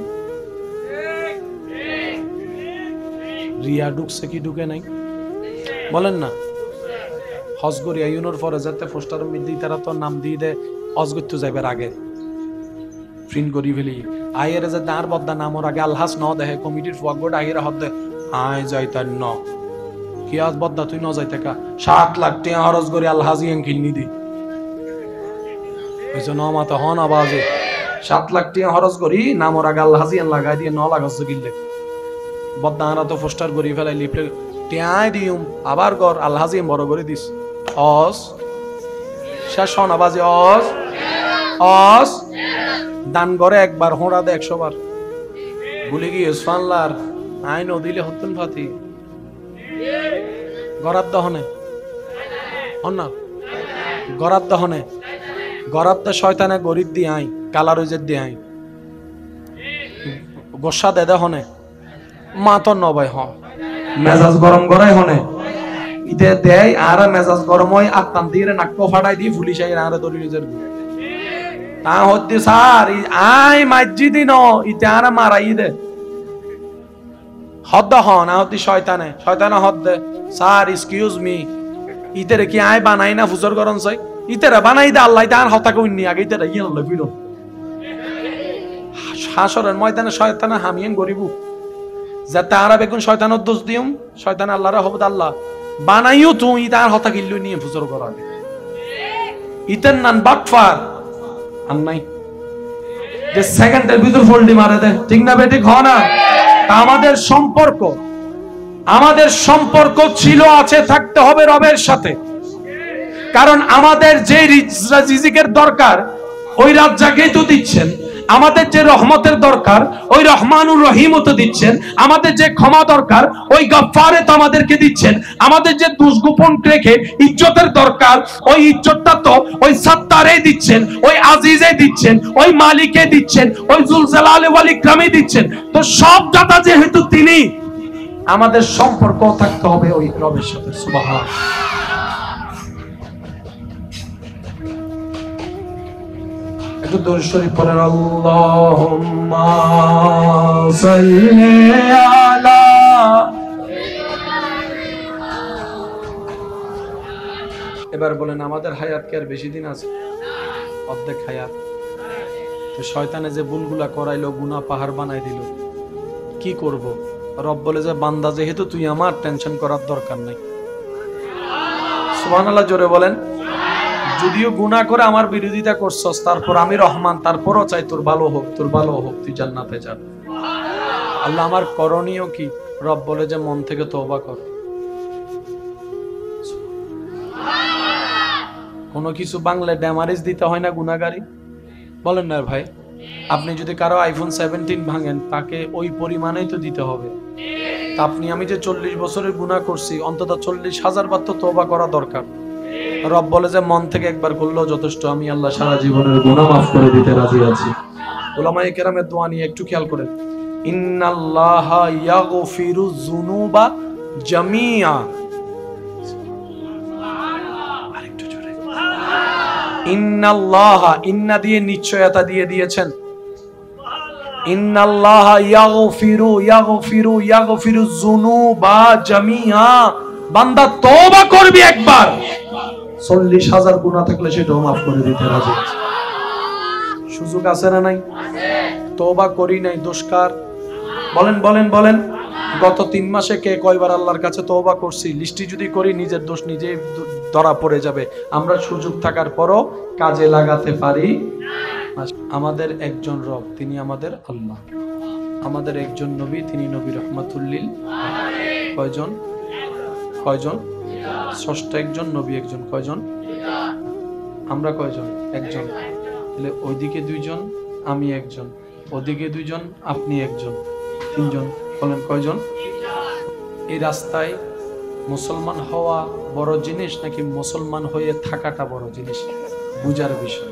রিয়া ঢুকছে কি ঢুকে নাই? বলেন না। হজ করি আইনোর পরে যাতে পোস্টার মধ্যে তারা তো নাম দিয়ে দেয় হজ করতে যাইবার আগে প্রিন্ট করি ফেলি, আইয়ের যে দাঁড় বদ্দা নামর আগে আলহাস ন দেখে কমিটির ফুয়াগোট আইয়ের হদ্দে আয় যাইতার ন কি আজ বদ্দা তুই ন যাইতে কা 7 লাখ টাকা খরচ করে আলহাজি কিনি দি ওই ন মাতা হন আবাজে 7 লাখ টাকা খরচ করি নামর আগে আলহাজি লাগাই দিয়ে 9 লাখ হচ্ছে কিনলে বদ্দা আরা তো পোস্টার করি ফেলাই লিফলে টিয়াই দিউম আবার গর আলহাজি বড় করে দিস অস শেষ হন আবাজে অস অস দান করে একবার হোঁড়া দে 100 বার ভুলে গিয়ে ফানলার আইন ও দিলে হতেন ফাতি গরাত দহনে হন না গরাত দহনে গরাত দে শয়তানে গরিব দি আই কালার হইজে দি আই গোসা দে দহনে মা তো নবাই হ মেজাজ গরম করাই হনে ইতে দেয় আর মেজাজ গরম হয় আত্মান দিয়ে নাক ফাটাই দি পুলিশ আই আর দড়ি নিজের তা হচ্ছে স্যার আই মসজিদই ন ইতে আর মারাই দে হদ্দ হন আহতি শয়তানে শয়তানে হদ্দে স্যার এক্সকিউজ মি ইতেরে কি আই বানাই না ফুজর করন চাই ইতেরে বানাই দে আল্লাহ তার হতা কইনি আগে ইতেরে ইয়ে আল্লাহ ফিরো হাসরের ময়দানে শয়তানে হামিয়েন গরিবু যাতে আরা বেগুন শয়তানের দোষ দিউম শয়তান আল্লাহর হবদ আল্লাহ বানাইও তুই তার হতা কিল্লু নিয়ে ফুজর করাবে ইতেন নান বাটফার আর নাই যে সেকেন্ডের ভিতর ফোল্ডি মারে দে ঠিক না বেটি খ না আমাদের সম্পর্ক আমাদের সম্পর্ক ছিল, আছে, থাকতে হবে রবের সাথে। কারণ আমাদের যে রিজিকের দরকার ওই রাজ্জাকেই তো দিচ্ছেন। আমাদের যে রহমতের দরকার ওই রহমানুর রহিমও তো দিচ্ছেন। আমাদের যে ক্ষমা দরকার ওই গফফারে তো আমাদেরকে দিচ্ছেন। আমাদের যে দুষ্গোপন রেখে ইজ্জতের দরকার ওই ইজ্জতটা তো ওই সত্তারে দিচ্ছেন, ওই আজিজে দিচ্ছেন, ওই মালিকে দিচ্ছেন, ওই জুলজালালে ওয়াল ইকরামে দিচ্ছেন। তো সব দাতা যেহেতু তিনি, আমাদের সম্পর্ক থাকতে হবে ওই রবের সাথে। সুবহান। একটু দরুদ শরীফ পড়েন। আল্লাহুম্মা সাল্লি আলা। এবার বলেন আমাদের হায়াত কি আর বেশি দিন আছে? অর্ধেক হায়াত। তো শয়তানে যে ভুলগুলা করাইলো, গুনাহ পাহাড় বানাই দিল, কি করব? রব বলে যে বান্দা যেহেতু তুই আমার টেনশন করার দরকার নাই। সুবহানাল্লাহ, জোরে বলেন। যদিও গুনাহ করে আমার বিরোধিতা করছস, তারপর আমি রহমান, তারপরও চাই তোর ভালো হোক, তোর ভালো হোক, তুই জান্নাতে যা। আল্লাহ আমার করণীয় কি? রব বলে যে মন থেকে তওবা কর। কোনো কিছু বাংলায় ড্যামারেজ দিতে হয় না গুনাহগারি, বলেন না ভাই? আপনি যদি কারো আইফোন 17 ভাঙেন, তাকে ওই পরিমাণেই তো দিতে হবে। তা আপনি আমি যে 40 বছরের গুনাহ করছি, অন্তত 40,000 বার তো তওবা করা দরকার। রব বলে যে মন থেকে একবার করলেও যথেষ্ট, আমি আল্লাহ সারা জীবনের গুনাহ মাফ করে দিতে রাজি আছি। উলামায়ে কেরামের দোয়া নিয়ে একটু খেয়াল করেন। ইন্নাল্লাহা ইয়াগফিরুয যুনুবা জামিআ। আরেকটু জোরে। ইন্নাল্লাহা, ইন্না দিয়ে নিশ্চয়তা দিয়ে দিয়েছেন। ইন্নাল্লাহা ইয়াগফিরু যুনুবা জামিআ। বান্দা তওবা করবি একবার, 40,000 গুনাহ থাকলে সেটাও মাফ করে দিতে রাজি আছে। সুযোগ আছে না নাই? তওবা করি নাই, দোষকার? বলেন বলেন বলেন। গত 3 মাসে কে কয়বার আল্লাহর কাছে তওবা করছি? লিস্টি যদি করি নিজের দোষ নিজেই ধরা পড়ে যাবে। আমরা সুযোগ থাকার পরও কাজে লাগাতে পারি। আমাদের একজন রব, তিনি আমাদের আল্লাহ। আমাদের একজন নবী, তিনি নবী রাহমাতুল লিল আলামিন। কয়জন? কয়জন? ষষ্ঠ একজন, নবী একজন। কয়জন? আমরা কয়জন? একজন। তাহলে ওইদিকে 2 জন, আমি একজন, ওদিকে 2 জন, আপনি একজন, 3 জন। বলেন কয়জন? এই রাস্তায় মুসলমান হওয়া বড় জিনিস নাকি মুসলমান হয়ে থাকাটা বড় জিনিস? বুঝার বিষয়।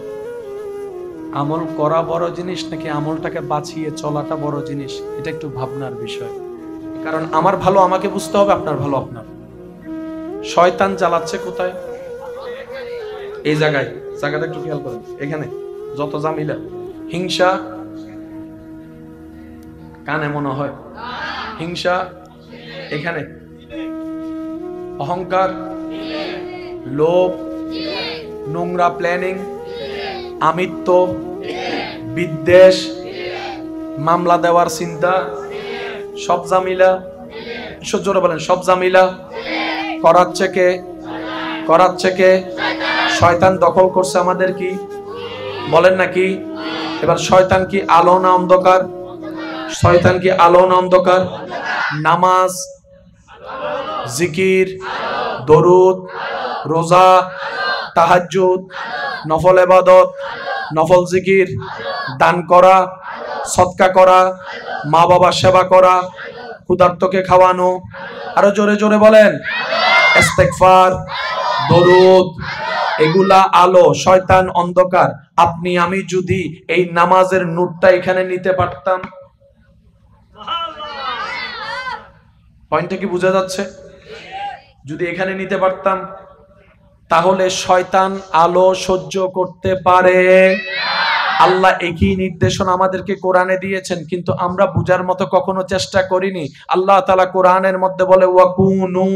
আমল করা বড় জিনিস নাকি আমলটাকে বাঁচিয়ে চলাটা বড় জিনিস? এটা একটু ভাবনার বিষয়। কারণ আমার ভালো আমাকে বুঝতে হবে, আপনার ভালো আপনার। শয়তান জ্বালাচ্ছে কোথায়? এই জায়গাটা একটু খেয়াল করেন। এখানে যত জামিলা, হিংসা কানে মনে হয়, হিংসা এখানে, অহংকার, লোভ, নোংরা প্ল্যানিং, আমিত্ব, বিদ্বেষ, মামলা দেওয়ার চিন্তা, সব জামিলা। জোরে বলেন, সব জামিলা। করাচ্ছে কে? করাচ্ছে কে? শয়তান দখল করছে আমাদের কি? বলেন নাকি? এবার শয়তান কি আলো না অন্ধকার? শয়তান কি আলো না অন্ধকার? নামাজ, জিকির, দরুদ, রোজা, তাহাজ্জুদ, নফল ইবাদত, নফল জিকির, দান করা, সদকা করা, মা বাবার সেবা করা, ক্ষুধার্তকে খাওয়ানো, আরো জোরে জোরে বলেন, ইস্তেগফার, দরুদ, এগুলা আলো, শয়তান অন্ধকার। আপনি আমি যদি এই নামাজের নূরটা এখানে নিতে পারতাম, পয়েন্টটা কি বোঝা যাচ্ছে? যদি এখানে নিতে পারতাম, তাহলে শয়তান আলো সহ্য করতে পারে। আল্লাহ একই নির্দেশনা আমাদেরকে কোরআনে দিয়েছেন, কিন্তু আমরা বুঝার মতো কখনো চেষ্টা করিনি। আল্লাহ তাআলা কোরআনের মধ্যে বলে ওয়াকুনু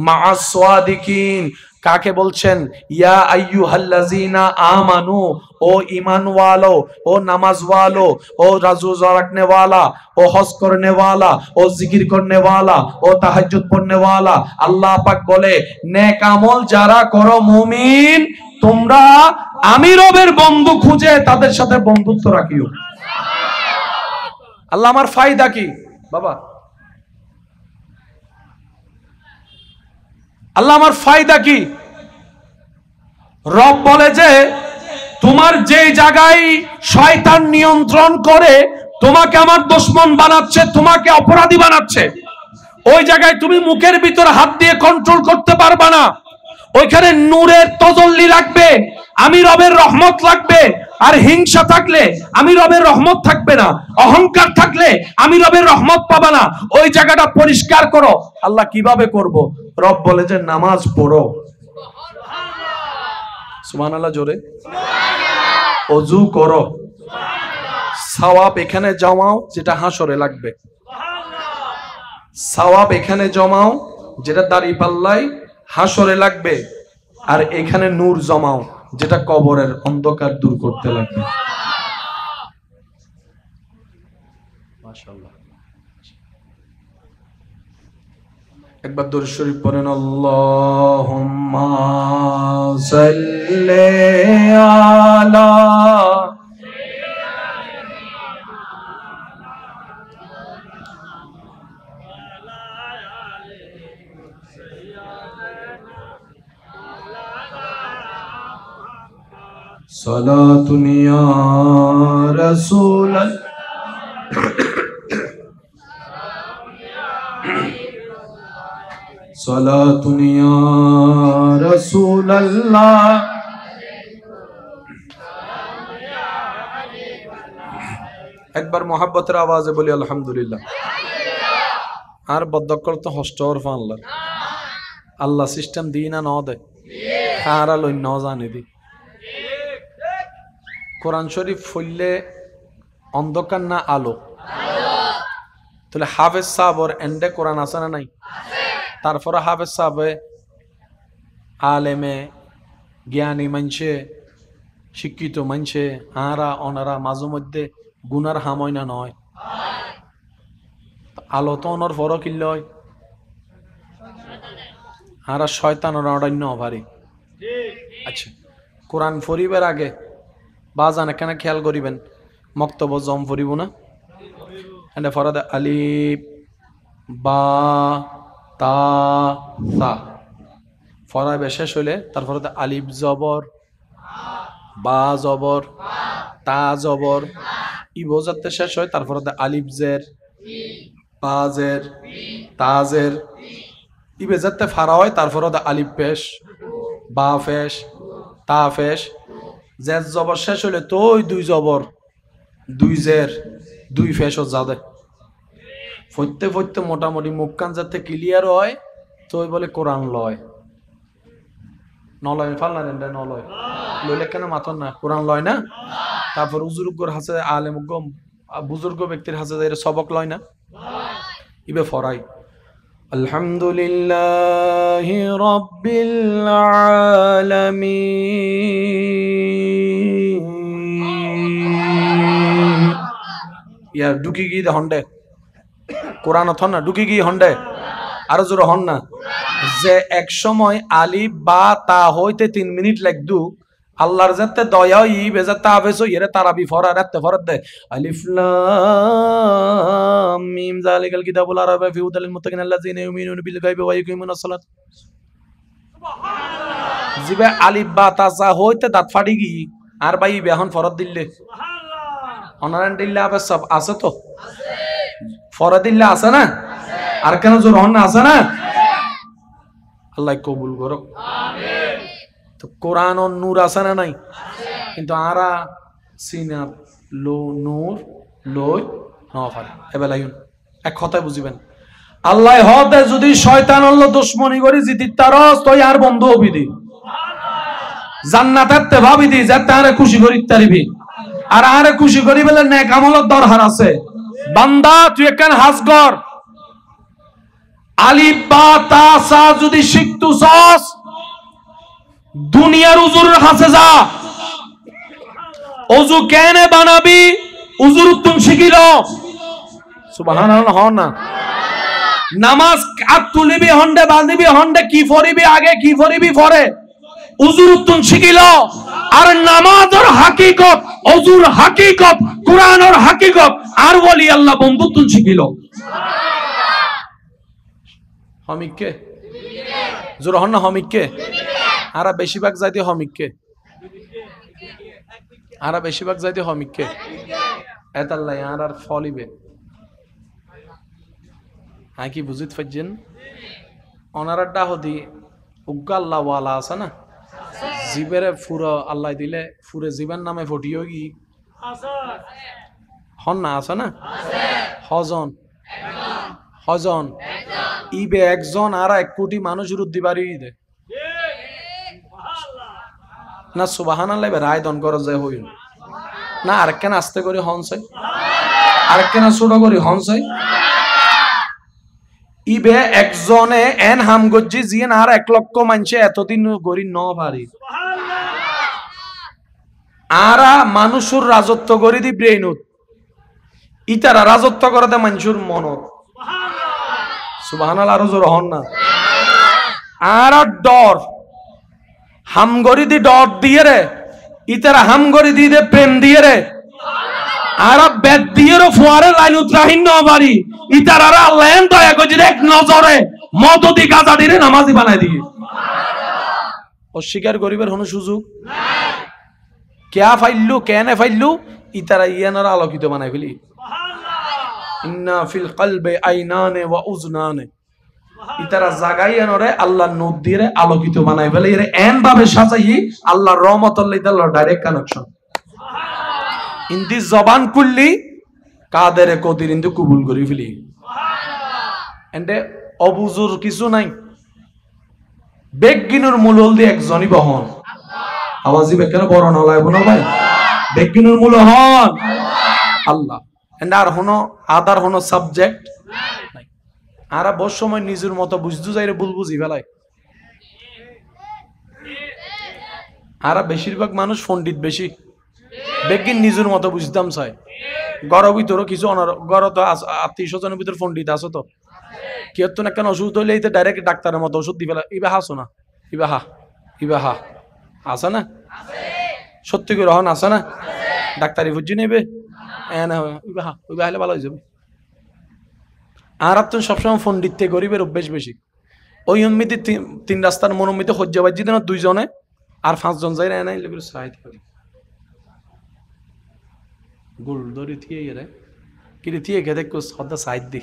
মা'আস সাদিকিন। কাকে বলছেন? ইয়া আইয়ুহাল্লাযিনা আমানু, ও ঈমান ওয়ালো, ও নামাজ ওয়ালো, ও রোজা রাখনে ওয়ালা, ও হজ করনে ওয়ালা, ও জিকির করনে ওয়ালা, ও তাহাজ্জুদ পড়নে ওয়ালা। আল্লাহ পাক বলে নেক আমল যারা করো মুমিন, তোমরা আমি রবের বন্ধু খুঁজে তাদের সাথে বন্ধুত্ব রাখিও। আল্লাহ আমার ফায়দা কি বাবা? আল্লাহ আমার ফায়দা কি? রব বলে যে তোমার যে জায়গায় শয়তান নিয়ন্ত্রণ করে তোমাকে আমার দুশমন বানাচ্ছে, তোমাকে অপরাধী বানাচ্ছে, ওই জায়গায় তুমি মুখের ভিতর হাত দিয়ে কন্ট্রোল করতে পারবা না। ওইখানে নূরের তজল্লি লাগবে, আমি রবের রহমত লাগবে। আর হিংসা থাকলে আমি রবের রহমত থাকবে না, অহংকার থাকলে আমি রবের রহমত পাবা না। ওই জায়গাটা পরিষ্কার করো। আল্লাহ কিভাবে করব? রব বলে যে নামাজ পড়ো। সুবহানাল্লাহ জোরে। ওযু করো, সওয়াব এখানে জমাও যেটা হাসরে লাগবে, সওয়াব এখানে জমাও যেটা দাড়ি পাল্লায় হাসরে লাগবে, আর এখানে নূর জমাও যেটা কবরের অন্ধকার দূর করতে লাগবে। মাশাআল্লাহ। একবার দরুদ শরীফ পড়েন, আল্লাহুম্মা সাল্লি আলা সালাতুন ইয়া রাসূলাল্লাহ সালাতুন ইয়া রাসূলাল্লাহ। একবার মোহাব্বতের আওয়াজে বলি আলহামদুলিল্লাহ। আর বদকল তো হস্টর ফানলা আল্লাহ সিস্টেম দি না ন দে হারা লই ন জানি দি। কোরআন শরীফ ফললে অন্ধকার না আলো? তাহলে হাফেজ সাহেবর এন্ডে কোরআন আছে না নাই? তারপরে হাফেজ সাহেবে আলেমে জ্ঞানী মানছে, শিক্ষিত মানছে, আরা অনারা মাঝে মধ্যে গুনার হাময় না নয়? আলো তো অনর ফর কিল আরা শয়তানরা অরণ্য ভারী। আচ্ছা, কোরআন ফরিবার আগে বাজান এখানে খেয়াল করিবেন, মক্তব্য জম ফরিব না, এন্ড ফরাদ আলিফ বা তা সা ফরাবে শেষ হইলে তারপরে আলিফ জবর, বা জবর, তা জবর, ই বোঝাতে শেষ হয়, তারপরে আলিফ জের, বা জের, তা জের, ই বেজাতে ফারা হয়, তারপরে আলিফ পেশ, বা ফেশ, তা ফেশ, জের জবর শেষ হইলে তো ওই দুই জবর, দুই জের, দুই ফেশও যাবে। ফইতে ফইতে মোটামুটি মুখকান যাতে ক্লিয়ার হয় তো ওই বলে কোরআন লয়। নলয় ফাল্লা রেন্ডা নলয় লইলে কেন মাতন না, কোরআন লয় না। তারপর উজুর্গর হাসে আলেম বুজুর্গ ব্যক্তির হাসে এর সবক লয় না, ইবে ফরাই। আলহামদুলিল্লাহি রাব্বিল আলামিন। ইয়ার ঢুকি গিয়ে হন্ডে কোরআন হন না, ঢুকি গিয়ে হন্ডে আরো জোরে হন না। যে এক সময় আলিফ বা তা হইতে 3 মিনিট লাগদু, আল্লাহর যাতে দয়া ই বেজাতে আবেছো ইরে তারাবি ফরা রাতে ফরাত দে আলিফ লাম মিম যালিকাল কিতাবুল আরাবা ফি হুদাল মুত্তাকিন আল্লাযিনা ইউমিনুনা বিল গায়বি ওয়া ইয়াকিমুনাস সালাত। সুবহানাল্লাহ। জিবে আলিফ বা তা যা হইতে দাঁত ফাড়ি গি আর ভাই বেহন ফরত দিলে সুবহানাল্লাহ অনারান দিলে আবে সব আছে তো আছে, ফরত দিলে আছে না আর কেন জোর হন না আছে না। আল্লাহ কবুল করো, আমিন। তো কোরআন ও নূর আছে না নাই? কিন্তু আরা সিনা লো নূর লই নফার এবেলাইন এক কথায় বুঝিবেন। আল্লাহ হতে যদি শয়তান হলো দুশমনি করি জিতি তারস তুই আর বন্ধ হবি দি সুবহানাল্লাহ। জান্নাতেতে ভাবি দি যে তারে খুশি করি তারিবি, আর আরে খুশি করি বলে নেক আমলত দরকার আছে। বান্দা তুই একখান হাজ কর, আলিফ বা তা সা যদি শিখতুছস দুনিয়ার উজুরের কাছে যা, ওযু কেনে বানাবি উজুর তুমি শিখিল। সুবহানাল্লাহ হন না। নামাজ কাত তুলিবি হন্ডে বাঁধিবি হন্ডে কি ফরিবি আগে কি ফরিবি পরে উজুর তুমি শিখিল। আর নামাজের হাকিকত, ওযুর হাকিকত, কোরআনের হাকিকত আর ওলি আল্লাহ বন্ধু তুমি শিখিল। আমি কে জোর হন না হমিককে আরা বেশিরভাগ যাইতে হমিককে আরা বেশিরভাগ যাইতে হমিককে এতাল্লাই আর ফলিবে কি বুঝিত ফাইজেন অনারা ডাহদি উগ্গা আল্লাহ ওয়ালা আছে না জীবের ফুরো আল্লাহ দিলে ফুরে জীবের নামে ফটিও কি হন না আছে না হজন হজন ইবে একজন আর 1 কোটি মানুষের উদ্দি বাড়ি দে না সুবহানাল্লাহ রায় দন করা যায় হইল না আরেকখান আস্তে করে হনসাই আরেকখান ছোট করে হনসাই ইবে একজনে এন হাম গজ্জি জিন আর 1 লক্ষ মানুষে এতদিন গরি ন পারি আরা মানুষের রাজত্ব করি দি ব্রেইনত ইতারা রাজত্ব করতে মানুষের মনত সুবহানাল্লাহ আরো জোর হন না আর ডর হামগরি দি ডর দিয়ে রে ইতারা হামগরি দি দে প্রেম দিয়ে রে আর বেদ দিয়ে রে ফুয়ারে লাইন উতরাহিন ন পারি ইতারা আল্লাহ এন দয়া করে এক নজরে মদদি গাজা দিরে নামাজি বানাই দিয়ে অস্বীকার করিবার কোনো সুযোগ নাই কেয়া ফাইল্লু কেনে ফাইল্লু ইতারা ইয়ানার আলোকিত বানাই ফেলি ইন্না ফিল কলবে আইনানে ওয়া উজনানে ইতারা জাগাইয়ানরে আল্লাহ নূর দিয়ে আলোকিত বানাই ফেলে এর এন ভাবে সাজাই আল্লাহর রহমতুল্লাহ তাআলা ডাইরেক্ট কানেকশন সুবহানাল্লাহ ইন্দি জবান কুল্লি কাদেরে কদির ইন্দু কবুল করি ফেলি সুবহানাল্লাহ এন্ডে অবুজুর কিছু নাই বেগিনুর মূলল দিয়ে একজনই বহন আল্লাহ আওয়াজি বেকেন বড় না লাগবো না ভাই বেগিনুর মূল হন আল্লাহ এন্ড আর হনো আদার হনো সাবজেক্ট নাই আর বহু সময় নিজের মতো বুঝদু যাইরে ভুল বুঝি ফেলায় আর বেশিরভাগ মানুষ পণ্ডিত বেশি বেগিন নিজের মতো বুঝতাম চাই গড় ভিতরও কিছু গড় তো আত্মীয় স্বজনের ভিতর পণ্ডিত আছে তো কেউ তো না কেন অসুস্থ হইলে ডাইরেক্ট ডাক্তারের মতো ওষুধ দি ফেলা ইবা হাসো না ইবা হা আছে না সত্যি করে রহন আছে না ডাক্তারি বুঝি নেবে ইবা হলে ভালো হয়ে যাবে আর তো সবসময় পণ্ডিতে গরিবের অভ্যেস বেশি ওই উম্মিদি 3 রাস্তার মনোমিতে হজ্জাবাজি দেন 2 জনে আর 5 জন যাই নাই লেগুলো সাইড করি গোল দড়ি থিয়ে রে কি থিয়ে গেদে কো সদা সাইড দি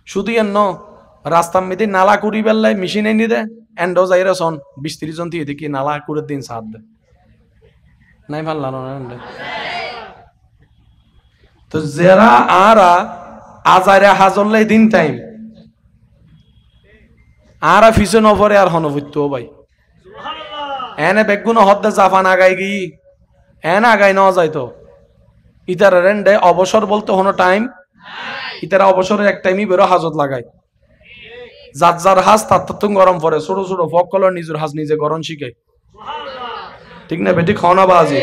শুধু এন্ন রাস্তার মধ্যে নালা করি বেল্লাই মেশিন এনে দে এন্ডো যাইরা সন 20-30 জন দিয়ে দেখি নালা করে দিন সাথ দে নাই ভাল লানো না তো যারা আরা আজারে হাজল্লাই দিন টাইম আরা ফিসে নপরে আর হনভুত্য ভাই এনে বেগুন হদ্দে জাফান আগাই গি এনে আগাই নেওয়া যাইতো ইতারা রেন্ডে অবসর বলতে হনো টাইম ইতারা অবসরের এক টাইমই বেরো হাজত লাগায় যার যার হাজ তার তুম গরম পরে ছোট ছোট ফকলর নিজের হাজ নিজে গরম শিখায় ঠিক না বেটি খাওয়া বাজি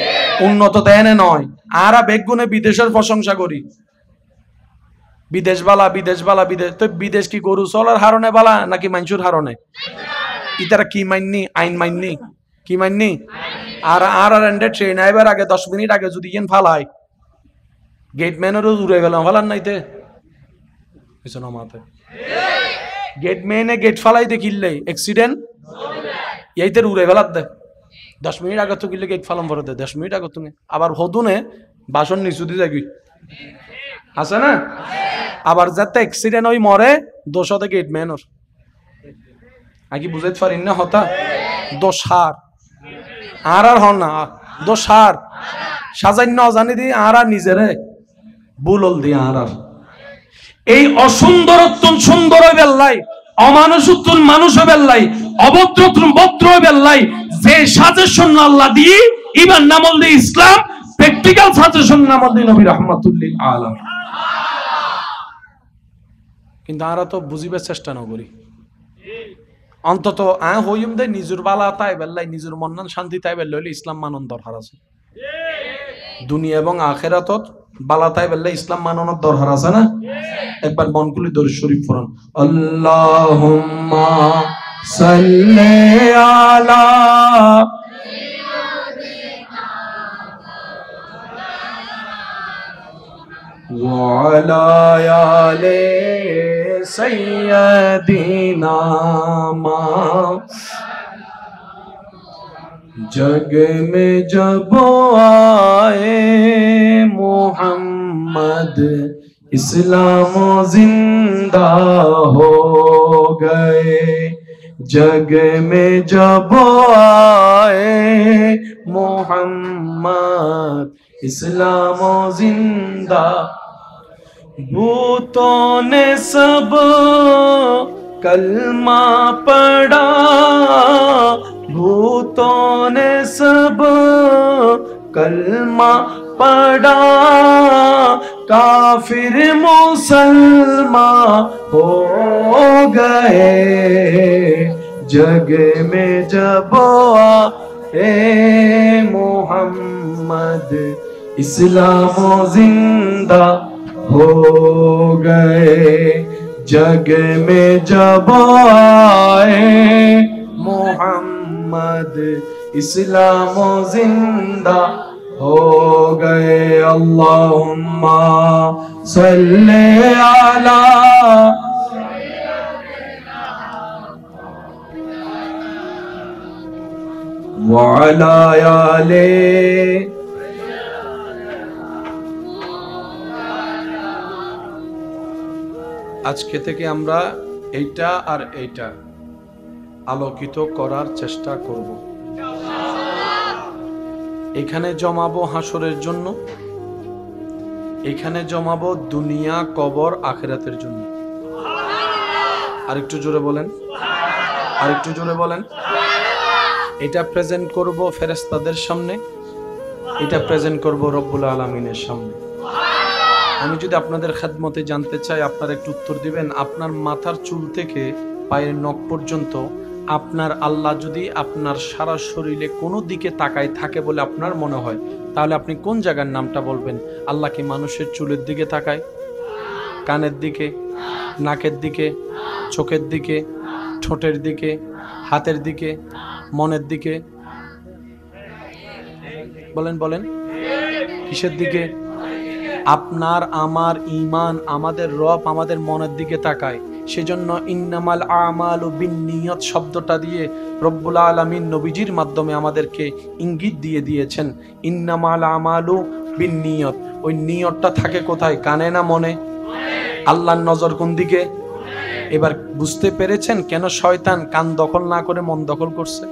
উন্নত দেনে নয় আরা বেগুনে বিদেশের প্রশংসা করি বিদেশ বালা বিদেশ তো বিদেশ কি গরু চলার হারণে বালা নাকি মানুষের হারণে ইতারা কি মাননি আইন মাননি কি মাননি আর আর এন্ডে ট্রেন আইবার আগে 10 মিনিট আগে যদি ইন ফালাই গেটম্যানেরও উড়ে গেল ফালান নাইতে কিছু না মাতে গেটম্যানে গেট ফালাই দেখিলে অ্যাক্সিডেন্ট এইতে উড়ে ফেলার দে 10 মিনিট আগে তো কিলে গেট ফালাম ভরে দে 10 মিনিট আগে তুমি আবার হদুনে বাসন নিচু দিয়ে যাবি আছে না আবার যাতে অ্যাক্সিডেন্ট হই মরে দোষতে গেটম্যানর আগে বুঝাইতে পারি না হতা দোষার আর হন না দোষার সাজান্য জানি দি আর নিজেরে বুলল দি আর এই অসুন্দরত্ব সুন্দর বেল্লাই অমানুষত্ব মানুষ বেল্লাই অভদ্রত্ব ভদ্র বেল্লাই যে সাজেশন আল্লাহ দি ইমান নামল দি ইসলাম প্র্যাকটিক্যাল সাজেশন নামল দি নবী রাহমাতুল্লিল আলামিন কিন্তু আমরা তো বুঝিবার চেষ্টা না করি অন্তত হইম দে নিজের বালা তাই বেল্লাই নিজের মন শান্তি তাই বেল্লাই ইসলাম মানন দরকার আছে দুনিয়া এবং আখিরাতত বালা তাই বেল্লাই ইসলাম মাননের দরকার আছে না একবার মন খুলে দরুদ শরীফ পড়ুন আল্লাহুম্মা সাল্লি আলা ওয়া আলা আলি सैयदीना जग में जब आए मोहम्मद इस्लाम जिंदा हो गए। जग में जब आए मोहम्मद इस्लाम जिंदा। भूतों ने सब कलमा पढ़ा, भूतों ने सब कलमा पढ़ा, काफिर मुसलमान हो गए। जग में जब आए मोहम्मद इस्लाम जिंदा हो गए। जग में जब आए मोहम्मद इस्लाम जिंदा हो गए। अल्लाहुम्मा सल्ले अला व अला आले। আজকে থেকে আমরা এইটা আর এইটা আলোকিত করার চেষ্টা করব। এখানে জমাবো হাসরের জন্য, এখানে জমাবো দুনিয়া কবর আখিরাতের জন্য। আরেকটু জোরে বলেন, আরেকটু জোরে বলেন। এটা প্রেজেন্ট করব ফেরেশতাদের সামনে, এটা প্রেজেন্ট করব রব্বুল আলামিনের সামনে। আমি যদি আপনাদের খেদমতে জানতে চাই, আপনারা একটু উত্তর দিবেন। আপনার মাথার চুল থেকে পায়ের নখ পর্যন্ত আপনার আল্লাহ যদি আপনার সারা শরীরে কোনো দিকে তাকায় থাকে বলে আপনার মনে হয়, তাহলে আপনি কোন জায়গার নামটা বলবেন? আল্লাহ কি মানুষের চুলের দিকে তাকায়, কানের দিকে, নাকের দিকে, চোখের দিকে, ঠোঁটের দিকে, হাতের দিকে, মনের দিকে? বলেন বলেন, কিসের দিকে? আপনার আমার ঈমান, আমাদের রব আমাদের মনের দিকে তাকায়। সেজন্য ইন্নামাল আমালু বিন্নিয়াত শব্দটা দিয়ে রব্বুল আলামিন নবীজির মাধ্যমে আমাদেরকে ইঙ্গিত দিয়ে দিয়েছেন, ইন্নামাল আমালু বিন্নিয়াত। ওই নিয়তটা থাকে কোথায়? কানে না মনে? আল্লাহর নজর কোন দিকে? এবার বুঝতে পেরেছেন কেন শয়তান কান দখল না করে মন দখল করছে?